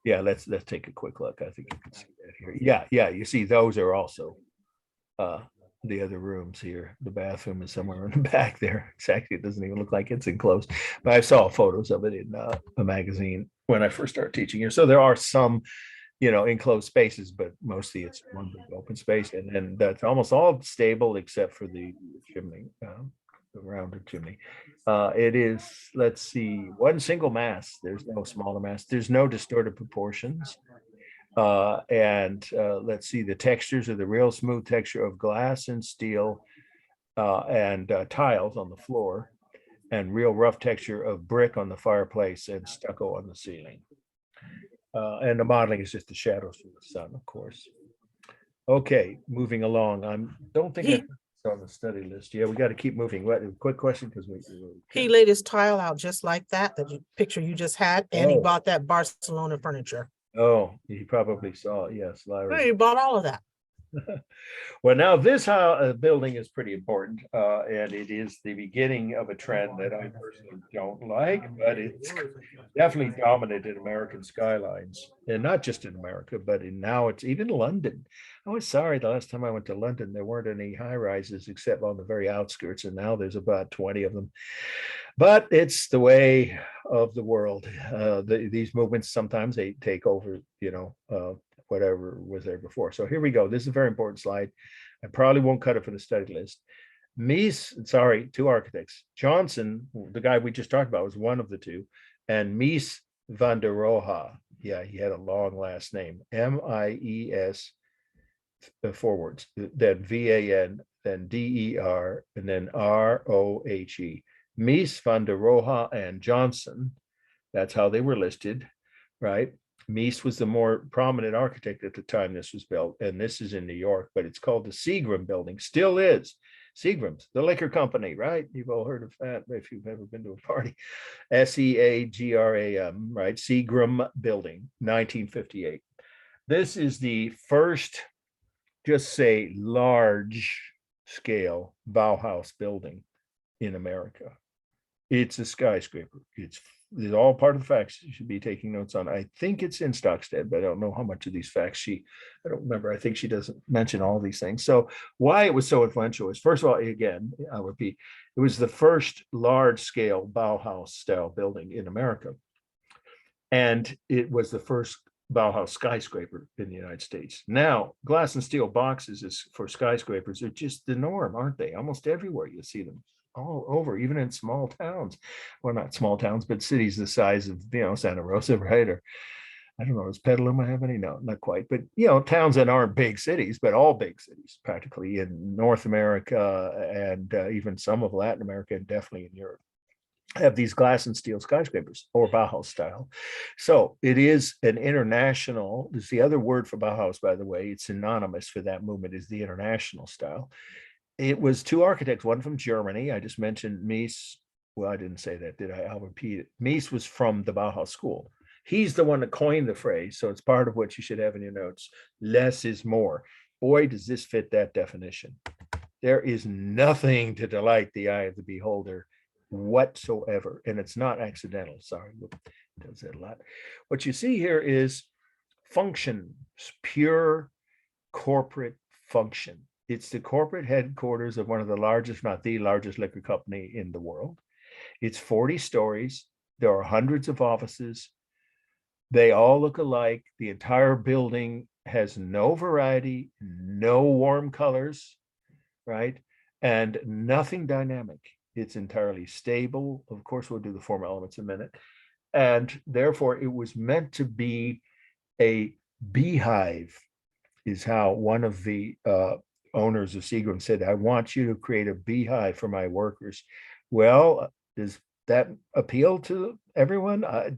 Yeah, let's take a quick look. I think you can see that here. Yeah, you see those are also the other rooms here. The bathroom is somewhere in the back there. Exactly, it doesn't even look like it's enclosed, but I saw photos of it in a magazine when I first started teaching here. So there are some, enclosed spaces, but mostly it's one big open space, and then that's almost all stable except for the chimney, the rounded chimney. It is, let's see, one single mast. There's no smaller mast. There's no distorted proportions. And let's see, the textures are the real smooth texture of glass and steel, and tiles on the floor, and real rough texture of brick on the fireplace and stucco on the ceiling. And the modeling is just the shadows from the sun, of course. Okay, moving along. Don't think He it's on the study list. Yeah, we got to keep moving. What, quick question, because he laid his tile out just like that, picture you just had, and he Oh. bought that Barcelona furniture. Oh, he probably saw it. Yes, He Larry. bought all of that. Well, now this building is pretty important, and it is the beginning of a trend that I personally don't like, but it's definitely dominant in American skylines, and not just in America, but now it's even London. I was sorry the last time I went to London, there weren't any high rises except on the very outskirts, and now there's about 20 of them. But it's the way of the world. These movements sometimes they take over, whatever was there before. So here we go. This is a very important slide. I probably won't cut it for the study list. Two architects. Johnson, the guy we just talked about, was one of the two, and Mies van der Rohe. Yeah, he had a long last name. Mies, forwards, then VAN, then DER, and then ROHE. Mies van der Rohe and Johnson. That's how they were listed, right? Mies was the more prominent architect at the time this was built, and this is in New York, but it's called the Seagram Building, still is. Seagram's, the liquor company, right? You've all heard of that if you've ever been to a party. SEAGRAM, right? Seagram Building, 1958. This is the first, just say, large scale Bauhaus building in America. It's a skyscraper. It's all part of the facts you should be taking notes on. I think it's in Stockstead, but I don't know how much of these facts I don't remember. I think she doesn't mention all these things. So why it was so influential is, first of all, again, I'll repeat, it was the first large scale Bauhaus style building in America. And it was the first Bauhaus skyscraper in the United States. Now, glass and steel boxes for skyscrapers are just the norm, aren't they? Almost everywhere you see them, all over, even in small towns. Well, not small towns, but cities the size of, Santa Rosa, right? Or I don't know, does Petaluma have any? No, not quite. But, towns that aren't big cities, but all big cities practically in North America, and even some of Latin America, and definitely in Europe, have these glass and steel skyscrapers, or Bauhaus style. So it is an international, there's the other word for Bauhaus, by the way, it's synonymous for that movement, is the international style. It was two architects, one from Germany. I just mentioned Mies. Well, I didn't say that, did I? I'll repeat it. Mies was from the Bauhaus school. He's the one that coined the phrase, so it's part of what you should have in your notes. Less is more. Boy, does this fit that definition. There is nothing to delight the eye of the beholder whatsoever, and it's not accidental. Sorry, it does that a lot. What you see here is function, pure corporate function. It's the corporate headquarters of one of the largest, if not the largest, liquor company in the world. It's 40 stories. There are hundreds of offices. They all look alike. The entire building has no variety, no warm colors, right? And nothing dynamic. It's entirely stable. Of course, we'll do the formal elements in a minute. And therefore it was meant to be a beehive, is how one of the owners of Seagram said, I want you to create a beehive for my workers. Well, does that appeal to everyone? I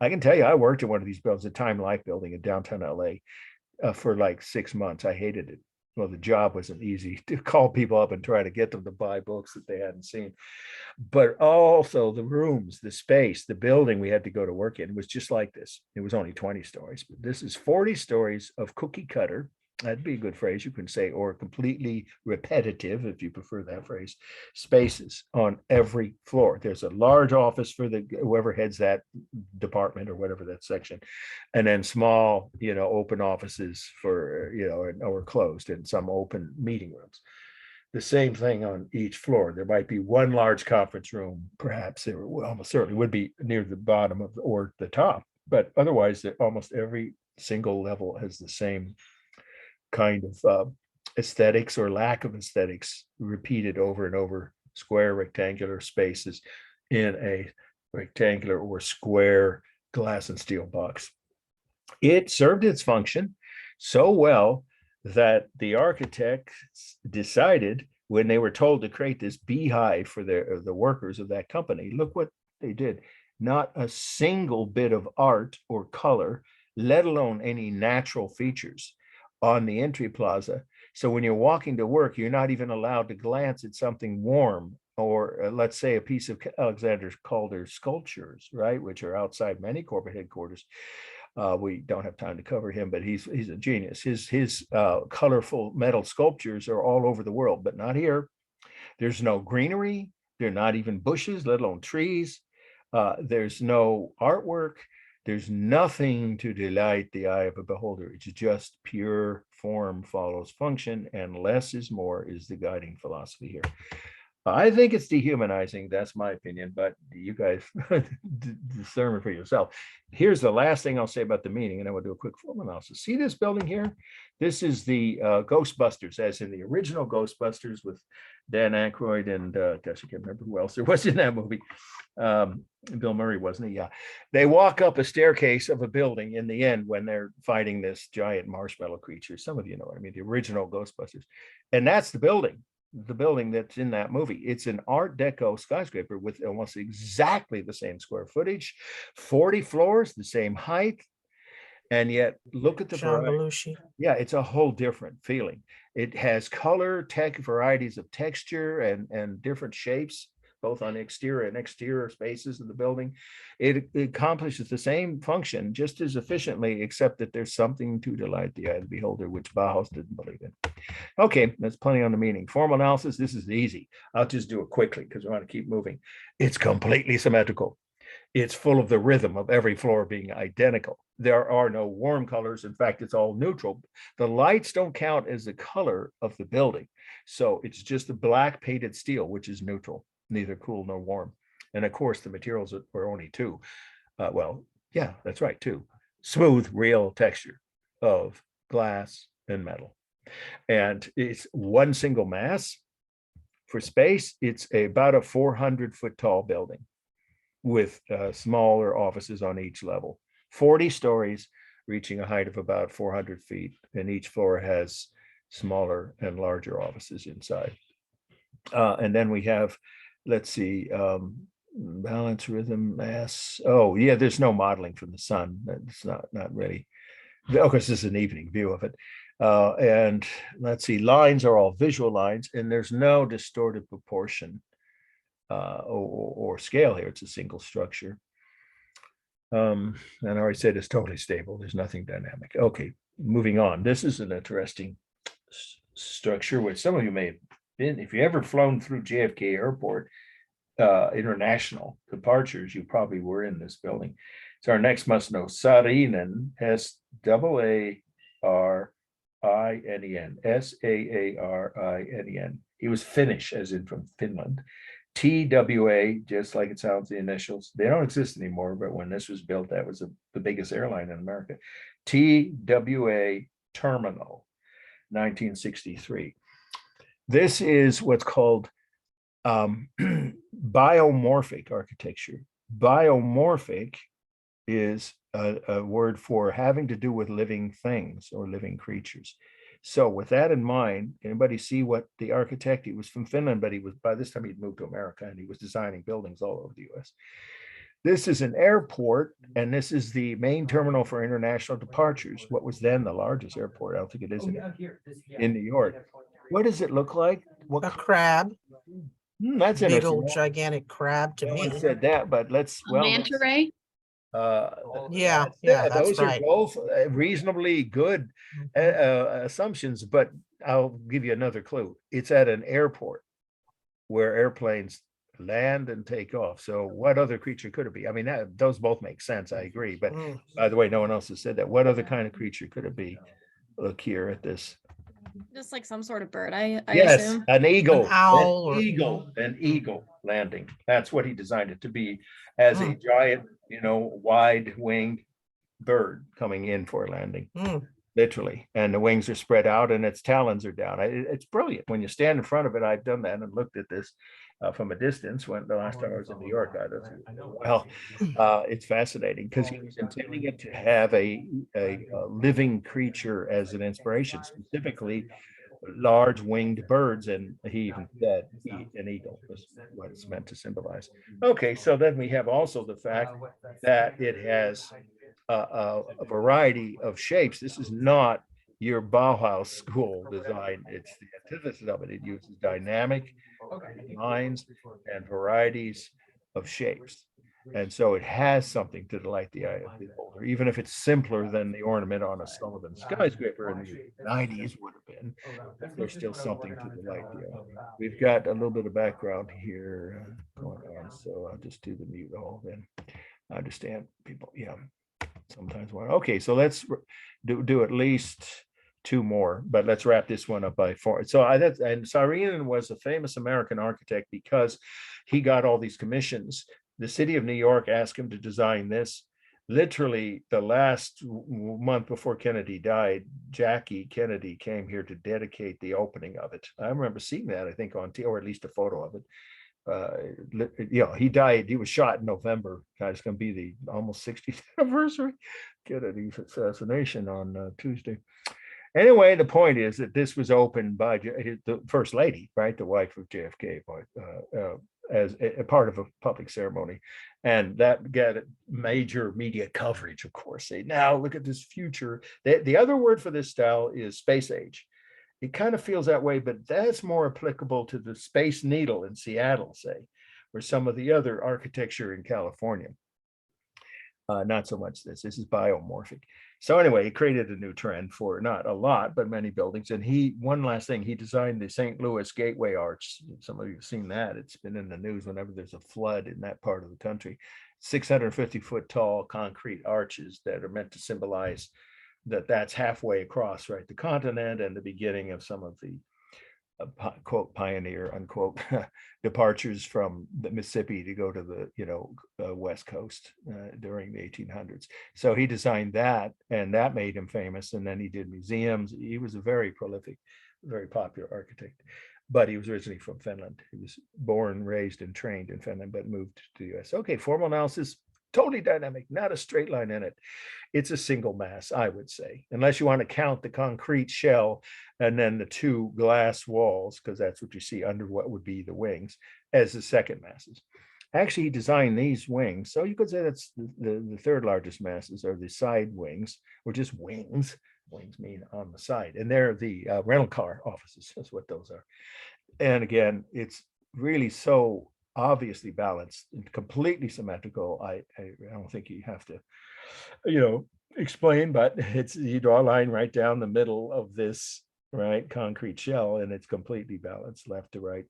can tell you, I worked in one of these buildings, a Time Life building in downtown LA, for like 6 months. I hated it. Well, the job wasn't easy to call people up and try to get them to buy books that they hadn't seen. But also the rooms, the space, the building we had to go to work in was just like this. It was only 20 stories, but this is 40 stories of cookie cutter. That'd be a good phrase you can say, or completely repetitive, if you prefer that phrase, spaces on every floor. There's a large office for the whoever heads that department or whatever that section, and then small, open offices for, or closed, and some open meeting rooms. The same thing on each floor. There might be one large conference room, perhaps there almost certainly would be near the bottom of or the top, but otherwise almost every single level has the same kind of aesthetics or lack of aesthetics repeated over and over, square rectangular spaces in a rectangular or square glass and steel box. It served its function so well that the architects decided, when they were told to create this beehive for the workers of that company, look what they did. Not a single bit of art or color, let alone any natural features on the entry plaza. So when you're walking to work, you're not even allowed to glance at something warm, or let's say a piece of Alexander Calder's sculptures, right, which are outside many corporate headquarters. We don't have time to cover him, but he's a genius. His colorful metal sculptures are all over the world, but not here. There's no greenery. There are not even bushes, let alone trees. There's no artwork. There's nothing to delight the eye of a beholder. It's just pure form follows function, and less is more is the guiding philosophy here. I think it's dehumanizing. That's my opinion, but you guys discern for yourself. Here's the last thing I'll say about the meeting, and I will do a quick film analysis. See this building here? This is the Ghostbusters, as in the original Ghostbusters with Dan Aykroyd and gosh, I can't remember who else there was in that movie. Bill Murray, wasn't he? Yeah. They walk up a staircase of a building in the end when they're fighting this giant marshmallow creature. Some of you know what I mean, the original Ghostbusters. And that's the building that's in that movie. It's an Art Deco skyscraper with almost exactly the same square footage, 40 floors, the same height. And yet look at the variety. Yeah, it's a whole different feeling. It has color, varieties of texture and different shapes, both on exterior and exterior spaces of the building. It accomplishes the same function just as efficiently, except that there's something to delight the eye of the beholder, which Bauhaus didn't believe in. Okay, that's plenty on the meaning. Formal analysis, this is easy. I'll just do it quickly because we want to keep moving. It's completely symmetrical. It's full of the rhythm of every floor being identical. There are no warm colors. In fact, it's all neutral. The lights don't count as the color of the building. So it's just the black painted steel, which is neutral, neither cool nor warm. And of course, the materials were only two. Yeah, that's right, two. Smooth, real texture of glass and metal. And it's one single mass. For space, it's about a 400-foot tall building with smaller offices on each level, 40 stories, reaching a height of about 400 feet. And each floor has smaller and larger offices inside. And then we have, let's see, balance, rhythm, mass. Oh, yeah, there's no modeling from the sun. It's not really. Of course, this is an evening view of it. And let's see, lines are all visual lines, and there's no distorted proportion or scale here. It's a single structure. And I already said it's totally stable. There's nothing dynamic. Okay, moving on. This is an interesting structure, which some of you may have been. If you ever flown through JFK Airport, international departures, you probably were in this building. So our next must know, Saarinen, Saarinen, Saarinen. He was Finnish, as in from Finland. TWA, just like it sounds, the initials. They don't exist anymore, but when this was built, that was the biggest airline in America. TWA Terminal, 1963. This is what's called biomorphic architecture. Biomorphic is a word for having to do with living things or living creatures. So with that in mind, anybody see what the architect, he was from Finland, but he was, by this time he'd moved to America and he was designing buildings all over the US. This is an airport, and this is the main terminal for international departures. What was then the largest airport? I don't think it is in New York. What does it look like? What A crab, that's big interesting. old gigantic crab to No one me. said that, but let's A manta ray. uh, Yeah, yeah, that's those are right. both reasonably good assumptions, but I'll give you another clue. It's at an airport where airplanes land and take off. So what other creature could it be? I mean, those both make sense. I agree. But Mm. by the way, no one else has said that. What other kind of creature could it be? Look here at this. Just like some sort of bird, I Yes, assume. an eagle, An owl or- an eagle landing. That's what he designed it to be, as a Mm. giant, wide winged bird coming in for a landing, Mm. literally. And the wings are spread out and its talons are down. It's brilliant. When you stand in front of it, I've done that and looked at this from a distance when the last time I was in New York. It's fascinating because he was intending it to have a living creature as an inspiration, specifically large winged birds, and he even said an eagle was what it's meant to symbolize. Okay, so then we have also the fact that it has a variety of shapes. This is not your Bauhaus school design. It's the antithesis of it. It uses dynamic lines and varieties of shapes. And so it has something to delight the eye of the beholder, even if it's simpler than the ornament on a Sullivan skyscraper in the 90s would have been. There's still something to delight the eye. We've got a little bit of background here going on, so I'll just do the mute all then. I understand people, sometimes want. Okay, so let's do at least two more, but let's wrap this one up by four. So and Saarinen was a famous American architect because he got all these commissions. The city of New York asked him to design this. Literally the last month before Kennedy died, Jackie Kennedy came here to dedicate the opening of it. I remember seeing that, I think on TV, or at least a photo of it. He died, he was shot in November. It's going to be the almost 60th anniversary Kennedy's assassination on Tuesday. Anyway, the point is that this was opened by the first lady, right, the wife of JFK, as a part of a public ceremony, and that got major media coverage, of course. Say, now look at this future. The other word for this style is space age. It kind of feels that way, but that's more applicable to the Space Needle in Seattle, say, or some of the other architecture in California. Not so much this. This is biomorphic. So anyway, he created a new trend for not a lot, but many buildings. And one last thing, he designed the St. Louis Gateway Arch. Some of you have seen that. It's been in the news whenever there's a flood in that part of the country. 650-foot tall concrete arches that are meant to symbolize that's halfway across, right, the continent, and the beginning of some of the quote pioneer unquote departures from the Mississippi to go to the West Coast during the 1800s. So he designed that, and that made him famous. And then he did museums. He was a very prolific, very popular architect, but he was originally from Finland. He was born, raised, and trained in Finland, but moved to the US. Okay, formal analysis, totally dynamic, not a straight line in it. It's a single mass, I would say, unless you want to count the concrete shell and then the two glass walls, because that's what you see under what would be the wings, as the second masses. Actually, he designed these wings, so you could say that's the third largest masses are the side wings, or just wings. Wings mean on the side, and they're the rental car offices. That's what those are. And again, it's really so obviously balanced and completely symmetrical. I don't think you have to explain, but you draw a line right down the middle of this concrete shell, and it's completely balanced left to right,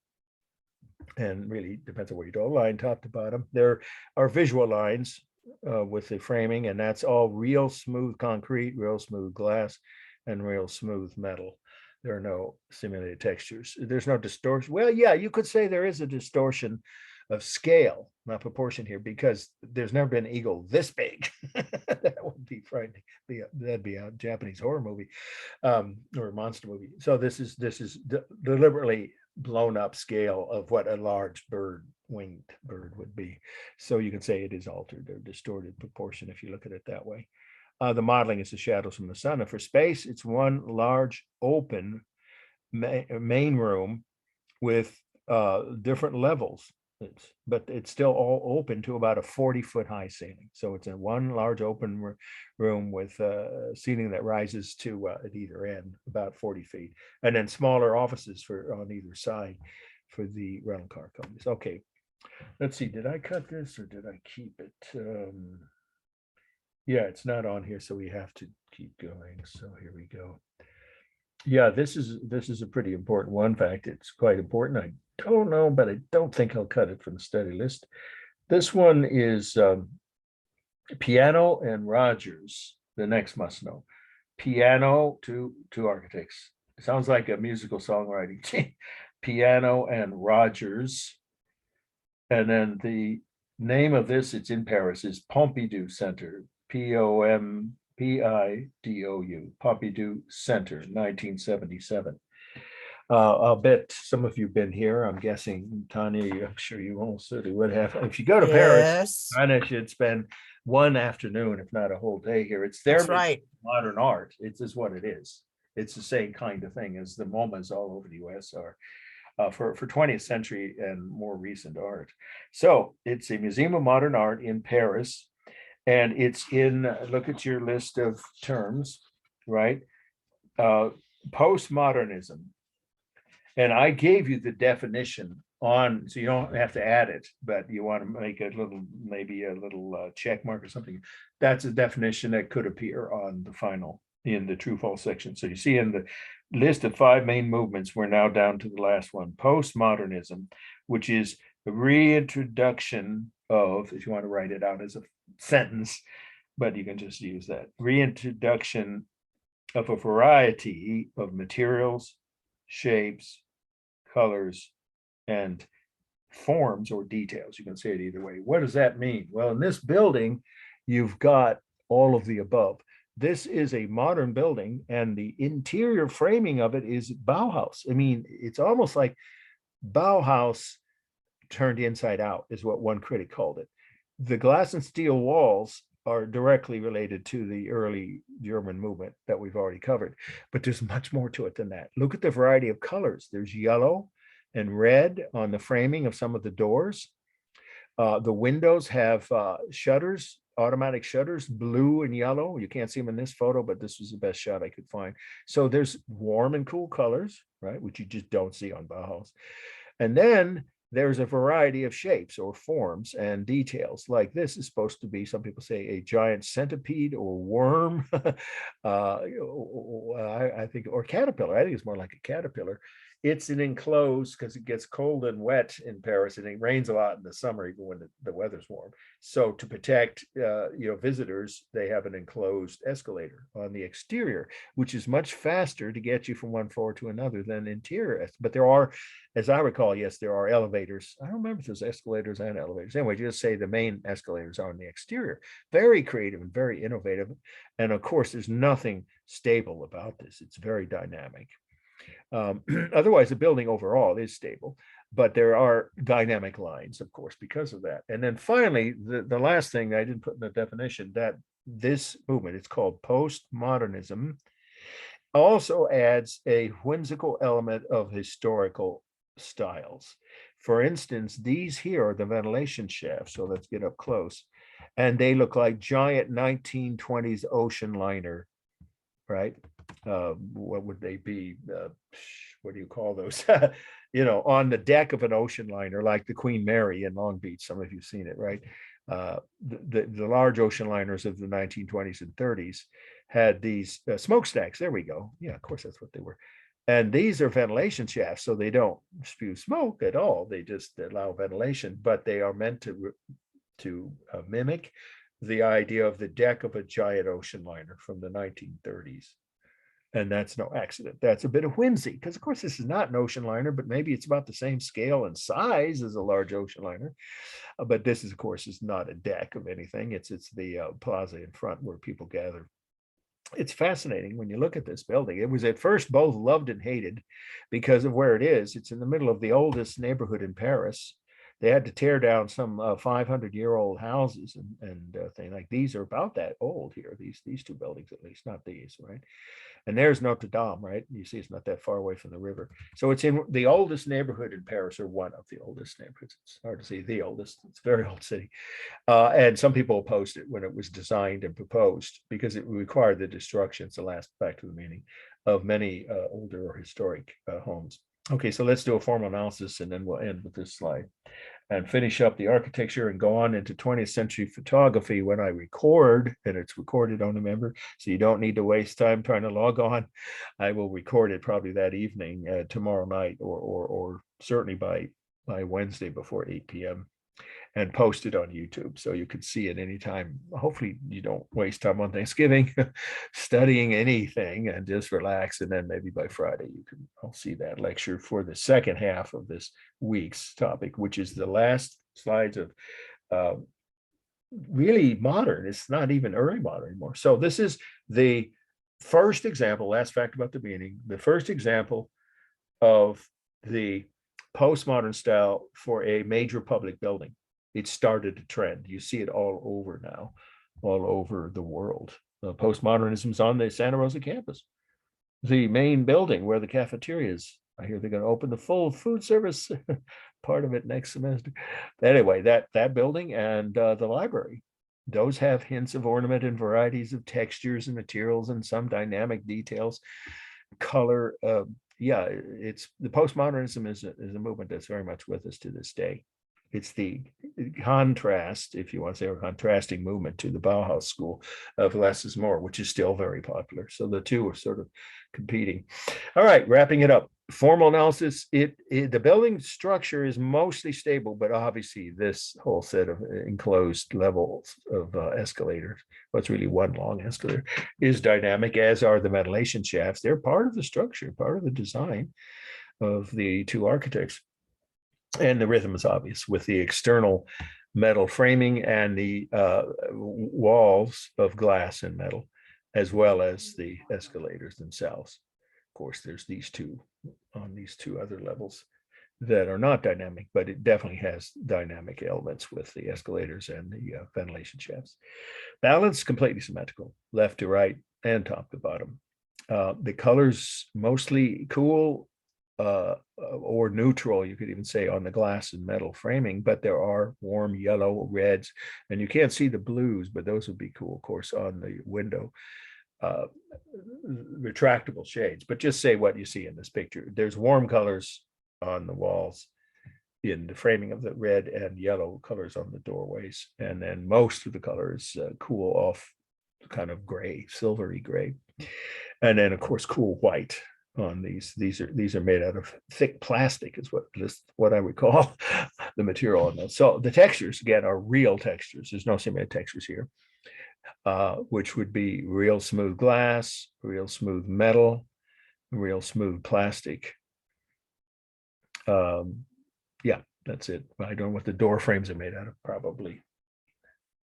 and really depends on where you draw a line, top to bottom. There are visual lines with the framing, and that's all real smooth concrete, real smooth glass, and real smooth metal. There are no simulated textures. There's no distortion. Well, yeah, you could say there is a distortion of scale, not proportion here, because there's never been an eagle this big. That would be frightening. That'd be a Japanese horror movie or a monster movie. So this is deliberately blown up scale of what a large bird winged bird would be. So you can say it is altered or distorted proportion if you look at it that way. The modeling is the shadows from the sun. And for space, it's one large open main room with different levels. But it's still all open to about a 40-foot high ceiling. So it's in one large open room with a ceiling that rises to at either end about 40 feet, and then smaller offices for on either side for the rental car companies. Okay, let's see. Did I cut this or did I keep it? Yeah, it's not on here, so we have to keep going. So here we go. Yeah, this is a pretty important one. In fact, it's quite important. I don't know, but I don't think I'll cut it from the study list. This one is Piano and Rogers. The next must know. Piano to architects. It sounds like a musical songwriting team. Piano and Rogers. And then the name of this, it's in Paris, is Pompidou Center. Pompidou, Pompidou Center, 1977. I'll bet some of you have been here. I'm guessing, Tanya, I'm sure you also would have. If you go to Paris, Yes, Tanya should spend one afternoon, if not a whole day here. It's their that's right. modern art. It's just what it is. It's the same kind of thing as the MoMAs all over the US are. For 20th century and more recent art. So it's a Museum of Modern Art in Paris, and it's in, look at your list of terms, right? Postmodernism. And I gave you the definition on, so you don't have to add it, but you want to make a little, maybe a little check mark or something. That's a definition that could appear on the final, in the true false section. So you see in the list of 5 main movements, we're now down to the last one, postmodernism, which is the reintroduction of, if you want to write it out as a sentence, but you can just use that, reintroduction of a variety of materials, shapes, colors, and forms or details. You can say it either way. What does that mean? Well, in this building, you've got all of the above. This is a modern building, and the interior framing of it is Bauhaus. I mean, it's almost like Bauhaus turned inside out, is what one critic called it. The glass and steel walls are directly related to the early German movement that we've already covered, but there's much more to it than that. Look at the variety of colors. There's yellow and red on the framing of some of the doors. The windows have shutters, automatic shutters, blue and yellow. You can't see them in this photo, but this was the best shot I could find. So there's warm and cool colors, right, which you just don't see on Bauhaus. And then there's a variety of shapes or forms and details. Like this is supposed to be, some people say, a giant centipede or worm. I think, or caterpillar. I think it's more like a caterpillar. It's an enclosed, because it gets cold and wet in Paris, and it rains a lot in the summer, even when the weather's warm. So to protect visitors, they have an enclosed escalator on the exterior, which is much faster to get you from one floor to another than interior. But there are, as I recall, yes, there are elevators. I don't remember if there's escalators and elevators. Anyway, just say the main escalators are on the exterior. Very creative and very innovative. And of course, there's nothing stable about this. It's very dynamic. Otherwise, the building overall is stable, but there are dynamic lines, of course, because of that. And then finally, the last thing I didn't put in the definition, that this movement, it's called postmodernism, also adds a whimsical element of historical styles. For instance, these here are the ventilation shafts. So let's get up close. And they look like giant 1920s ocean liner, right? What would they be? What do you call those? On the deck of an ocean liner, like the Queen Mary in Long Beach. Some of you have seen it, right? The large ocean liners of the 1920s and 30s had these smokestacks. There we go. Yeah, of course, that's what they were. And these are ventilation shafts, so they don't spew smoke at all. They just allow ventilation, but they are meant to mimic the idea of the deck of a giant ocean liner from the 1930s. And that's no accident. That's a bit of whimsy, because of course this is not an ocean liner, but maybe it's about the same scale and size as a large ocean liner. But this is, of course, is not a deck of anything. It's the plaza in front where people gather. It's fascinating when you look at this building. It was at first both loved and hated because of where it is. It's in the middle of the oldest neighborhood in Paris. They had to tear down some 500-year-old houses and thing like these are about that old here. These two buildings, at least, not these, right? And there's Notre Dame, right? You see, it's not that far away from the river. So it's in the oldest neighborhood in Paris, or one of the oldest neighborhoods. It's hard to say the oldest. It's a very old city. And some people opposed it when it was designed and proposed because it required the destruction, it's the last back to the meaning, of many older or historic homes. Okay, so let's do a formal analysis and then we'll end with this slide and finish up the architecture and go on into 20th century photography when I record, and it's recorded on the member, so you don't need to waste time trying to log on. I will record it probably that evening, tomorrow night, or certainly by Wednesday before 8 p.m. and post it on YouTube so you can see it anytime. Hopefully you don't waste time on Thanksgiving studying anything and just relax. And then maybe by Friday you can all see that lecture for the second half of this week's topic, which is the last slides of really modern. It's not even early modern anymore. So this is the first example, last fact about the meaning, the first example of the postmodern style for a major public building. It started a trend. You see it all over now, all over the world. Postmodernism is on the Santa Rosa campus, the main building where the cafeteria is. I hear they're going to open the full food service part of it next semester. Anyway, that building and the library, those have hints of ornament and varieties of textures and materials and some dynamic details, color. Yeah, it's the postmodernism is a movement that's very much with us to this day. It's the contrast, if you want to say, or contrasting movement to the Bauhaus school of less is more, which is still very popular. So the two are sort of competing. All right, wrapping it up. Formal analysis, the building structure is mostly stable, but obviously this whole set of enclosed levels of escalators, what's really one long escalator, is dynamic, as are the ventilation shafts. They're part of the structure, part of the design of the two architects. And the rhythm is obvious with the external metal framing and the walls of glass and metal, as well as the escalators themselves. Of course, there's these two on these two other levels that are not dynamic, but it definitely has dynamic elements with the escalators and the ventilation shafts. Balance, completely symmetrical, left to right and top to bottom. The colors mostly cool, or neutral, you could even say, on the glass and metal framing, but there are warm yellow, reds, and you can't see the blues, but those would be cool, of course, on the window. Retractable shades, but just say what you see in this picture. There's warm colors on the walls in the framing of the red and yellow colors on the doorways, and then most of the colors cool off kind of gray, silvery gray, and then of course cool white on these. These are made out of thick plastic, is what I would call the material on those. So the textures again are real textures. There's no simulated textures here, which would be real smooth glass, real smooth metal, real smooth plastic. Yeah, that's it. I don't know what the door frames are made out of, probably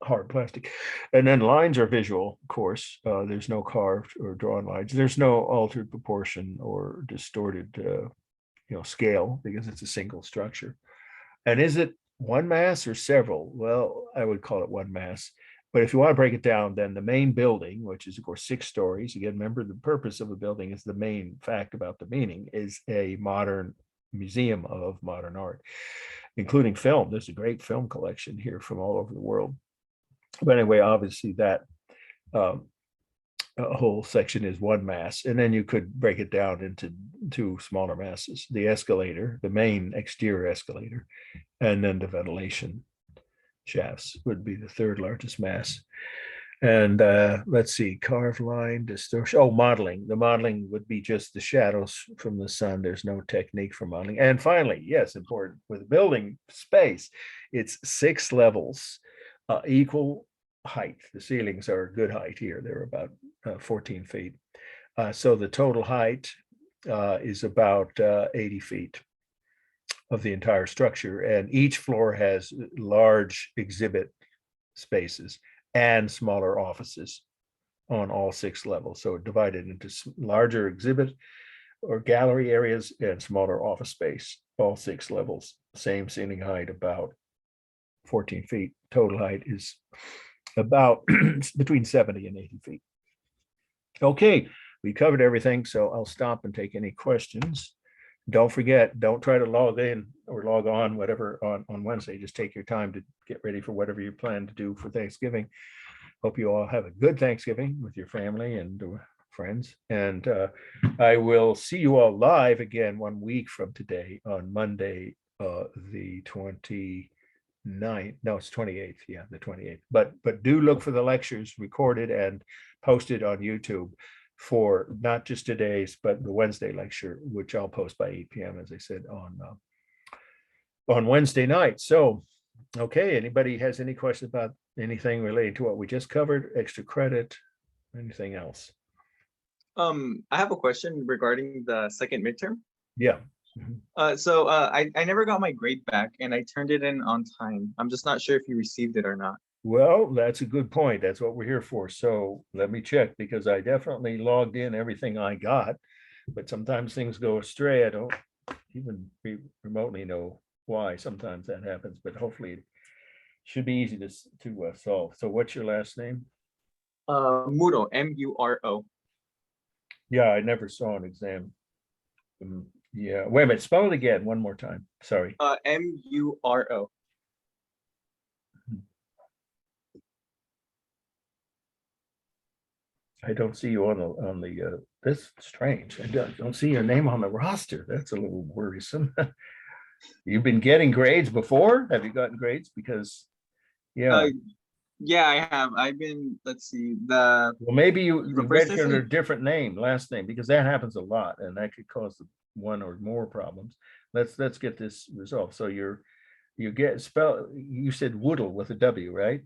hard plastic. And then lines are visual, of course. There's no carved or drawn lines. There's no altered proportion or distorted scale, because it's a single structure. And is it one mass or several? Well, I would call it one mass. But if you want to break it down, then the main building, which is of course 6 stories, again, remember the purpose of a building is the main fact about the meaning, is a modern museum of modern art, including film. There's a great film collection here from all over the world. But anyway, obviously that whole section is one mass, and then you could break it down into 2 smaller masses: the escalator, the main exterior escalator, and then the ventilation shafts would be the 3rd largest mass. And let's see, carved line, distortion. Oh, modeling. The modeling would be just the shadows from the sun. There's no technique for modeling. And finally, yes, important, with building space, it's 6 levels, equal height. The ceilings are a good height here. They're about 14 feet. So the total height is about 80 feet of the entire structure. And each floor has large exhibit spaces and smaller offices on all 6 levels. So divided into larger exhibit or gallery areas and smaller office space all 6 levels, same ceiling height, about 14 feet. Total height is about between 70 and 80 feet. Okay, we covered everything, so I'll stop and take any questions. Don't forget, don't try to log in or log on, whatever, on Wednesday. Just take your time to get ready for whatever you plan to do for Thanksgiving. Hope you all have a good Thanksgiving with your family and friends. And I will see you all live again 1 week from today on Monday, the 29th. No, it's 28th. Yeah, the 28th. But do look for the lectures recorded and posted on YouTube for not just today's, but the Wednesday lecture, which I'll post by 8 p.m., as I said, on Wednesday night. So, okay, anybody has any questions about anything related to what we just covered, extra credit, anything else? I have a question regarding the second midterm. Yeah. I never got my grade back and I turned it in on time. I'm just not sure if you received it or not. Well, that's a good point. That's what we're here for. So let me check, because I definitely logged in everything I got, but sometimes things go astray. I don't even remotely know why. Sometimes that happens, but hopefully it should be easy to solve. So what's your last name? Muro, M-U-R-O. Yeah, I never saw an exam. Yeah, wait a minute, spell it again one more time. Sorry. M-U-R-O. I don't see you on the this is strange. I don't see your name on the roster. That's a little worrisome. You've been getting grades before? Have you gotten grades? Because yeah. Yeah, I have. I've been, let's see, well, Maybe you the first registered under essay? a different name, last name, because that happens a lot and that could cause one or more problems. Let's get this resolved. So you said Woodle with a W, right?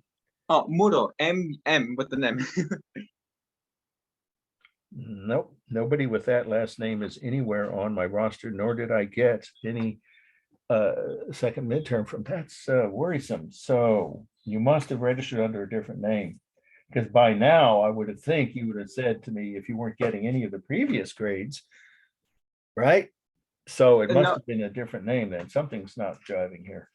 Oh, Muro, M with an M. Nope, nobody with that last name is anywhere on my roster, nor did I get any second midterm from. That's worrisome. So you must have registered under a different name, because by now I would have think you would have said to me if you weren't getting any of the previous grades, right? So it must No. have been a different name then. Something's not driving here.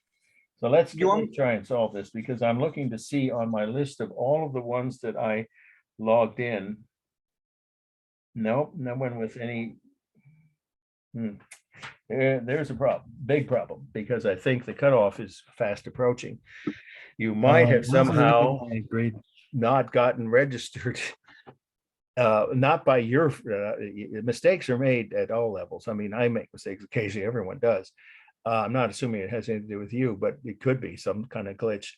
So let's try and solve this, because I'm looking to see on my list of all of the ones that I logged in. Nope, no one with any. There's a problem, big problem, because I think the cutoff is fast approaching. You might have somehow not gotten registered. Not by your mistakes are made at all levels. I mean, I make mistakes occasionally, everyone does. I'm not assuming it has anything to do with you, but it could be some kind of glitch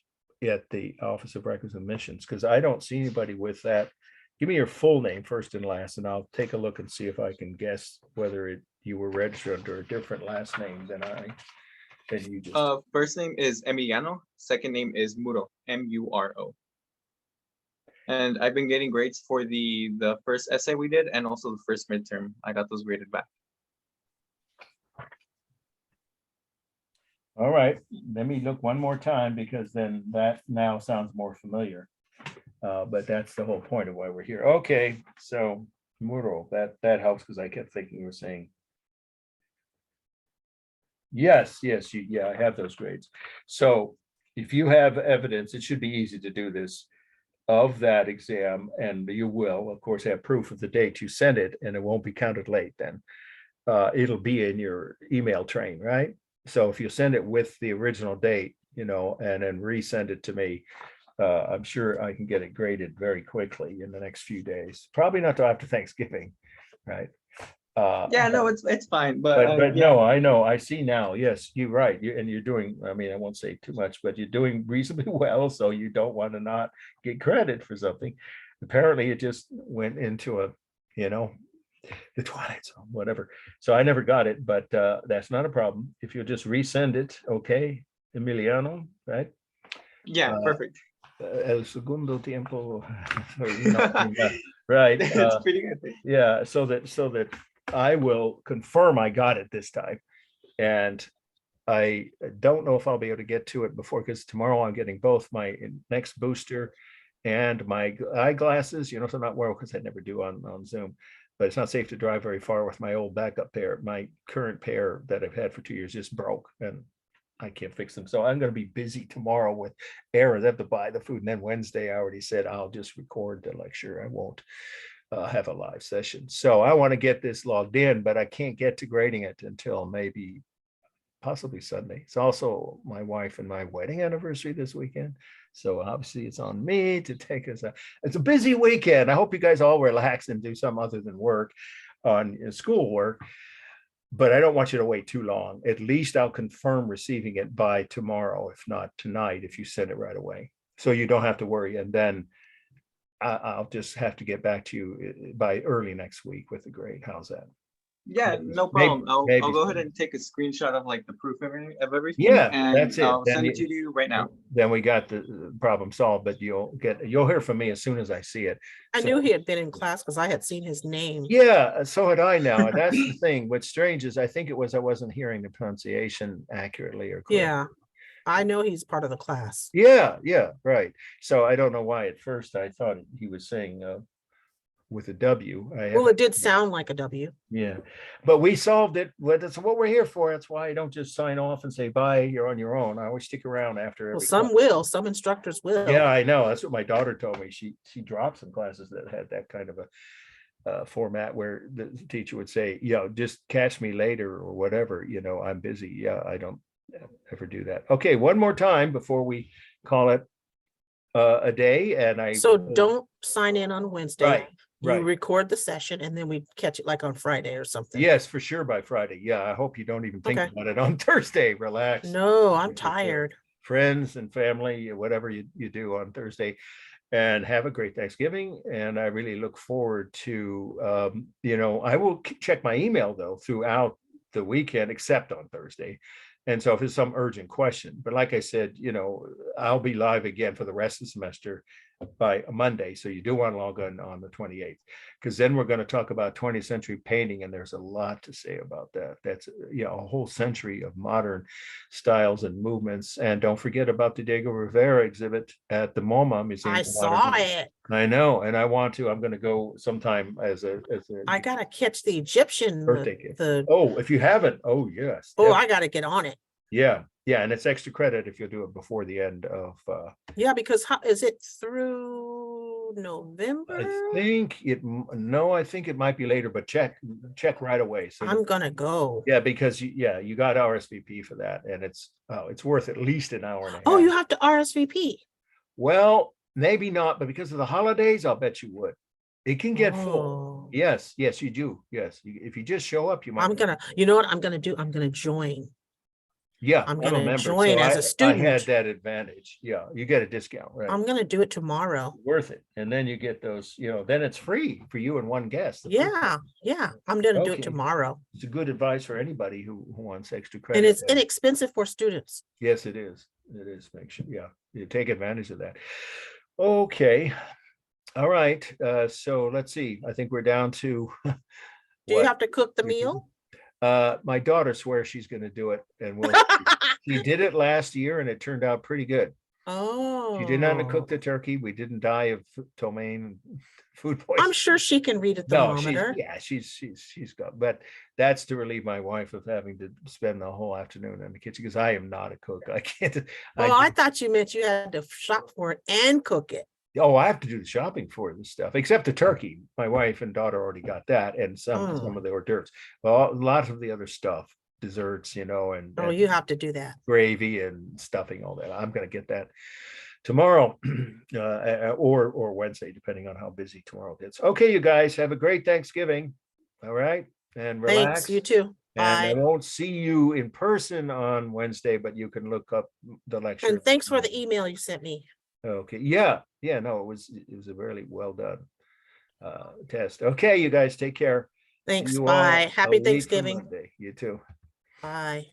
at the Office of Records and Admissions, because I don't see anybody with that. Give me your full name first and last, and I'll take a look and see if I can guess whether you were registered under a different last name than you just. First name is Emiliano. Second name is Muro, M-U-R-O. And I've been getting grades for the first essay we did and also the first midterm. I got those graded back. All right, let me look one more time, because then that now sounds more familiar. But that's the whole point of why we're here. Okay, so Muro, that helps, because I kept thinking you were saying. Yes, yeah, I have those grades. So if you have evidence, it should be easy to do this, of that exam, and you will, of course, have proof of the date you sent it, and it won't be counted late then. It'll be in your email train, right? So if you send it with the original date, and then resend it to me, I'm sure I can get it graded very quickly in the next few days. Probably not till after Thanksgiving, right? Yeah, no, it's fine. But yeah. no, I know, I see now. Yes, you're right. You're doing, I mean, I won't say too much, but you're doing reasonably well. So you don't want to not get credit for something. Apparently it just went into the Twilight Zone, whatever. So I never got it, but that's not a problem. If you'll just resend it, okay, Emiliano, right? Yeah, perfect. El segundo tiempo, right? It's pretty good. Yeah, so that I will confirm I got it this time, and I don't know if I'll be able to get to it before, because tomorrow I'm getting both my next booster and my eyeglasses. So I'm not well, because I never do on Zoom. but it's not safe to drive very far with my old backup pair. My current pair that I've had for 2 years just broke and I can't fix them. So I'm going to be busy tomorrow with errands. I have to buy the food. And then Wednesday, I already said I'll just record the lecture. I won't have a live session. So I want to get this logged in, but I can't get to grading it until maybe possibly Sunday. It's also my wife and my wedding anniversary this weekend. So obviously it's on me to take us out. It's a busy weekend. I hope you guys all relax and do something other than work on schoolwork. But I don't want you to wait too long. At least I'll confirm receiving it by tomorrow, if not tonight, if you send it right away. So you don't have to worry. And then I'll just have to get back to you by early next week with the grade. How's that? Yeah, no Maybe- problem. I'll maybe go so. ahead and take a screenshot of like the proof of everything. Yeah, and that's it. I'll Then send it you- to you right now. Then we got the problem solved, but you'll hear from me as soon as I see it. I So- knew he had been in class because I had seen his name. Yeah, so had I now. And that's the thing. What's strange is I think it was I wasn't hearing the pronunciation accurately or correctly. Yeah, I know he's part of the class. Yeah, right. So I don't know why at first I thought he was saying with a W. Well, haven't- it did sound like a W. Yeah, but we solved it. Well, that's what we're here for. That's why I don't just sign off and say, bye, you're on your own. I always stick around after Well, every some class. will, some instructors will. Yeah, I know. That's what my daughter told me. She dropped some classes that had that kind of a format where the teacher would say, just catch me later or whatever, I'm busy. Yeah, I don't ever do that. Okay, one more time before we call it a day. And So don't sign in on Wednesday. Right, You right. record the session and then we catch it like on Friday or something. Yes, for sure by Friday. Yeah, I hope you don't even think Okay. about it on Thursday. Relax. No, You I'm take care. tired. Friends and family, whatever you do on Thursday, and have a great Thanksgiving. And I really look forward to, I will check my email though throughout the weekend, except on Thursday. And so if it's some urgent question, but like I said, I'll be live again for the rest of the semester by Monday. So you do want to log on the 28th, because then we're going to talk about 20th century painting. And there's a lot to say about that. That's, a whole century of modern styles and movements. And don't forget about the Diego Rivera exhibit at the MoMA Museum. I of Modern saw Art. it. I know. And I'm going to go sometime as a I gotta catch the Egyptian, birthday gift. the, Oh, if you haven't, oh, yes. I gotta get on it. Yeah, and it's extra credit if you'll do it before the end of, Yeah, because how, is it through November? I think it might be later, but check right away. So I'm gonna go. yeah, because you got RSVP for that, and it's worth at least an hour and a half. Oh, you have to RSVP. Well, maybe not, but because of the holidays, I'll bet you would. It can get full. Oh. Yes, you do. Yes, if you just show up, you might. I'm gonna, you know what I'm gonna do? I'm gonna join. Yeah, I'm a gonna member. join So as a I had student. that advantage. Yeah, you get a discount, right? I'm gonna do it tomorrow. Worth it. And then you get those, then it's free for you and one guest. the first Yeah, yeah, I'm gonna do Okay. it tomorrow. It's a good advice for anybody who wants extra credit. And it's inexpensive for students. Yes, it is. It is. Make sure, you take advantage of that. Okay. All right. So let's see. I think we're down to. Do you what? have to cook the You- meal? My daughter swears she's going to do it, and she did it last year, and it turned out pretty good. Oh. She did not cook the turkey. We didn't die of ptomaine food poisoning. I'm sure she can read a No, thermometer. she's got, but that's to relieve my wife of having to spend the whole afternoon in the kitchen, because I am not a cook. I can't. I thought you meant you had to shop for it and cook it. I have to do the shopping for this stuff, except the turkey. My wife and daughter already got that, and some of the hors d'oeuvres. Well, a lot of the other stuff, desserts, and Oh, you have to do that. gravy and stuffing, all that. I'm gonna get that tomorrow, or Wednesday, depending on how busy tomorrow gets. Okay, you guys have a great Thanksgiving. All right, and relax. Thanks, you too. And I Bye. won't see you in person on Wednesday, but you can look up the lecture. And thanks for the email you sent me. Okay, yeah, no, it was a really well done test. Okay, you guys take care. See Thanks. you all Bye. a Happy week from Thanksgiving. Monday. You too. Bye.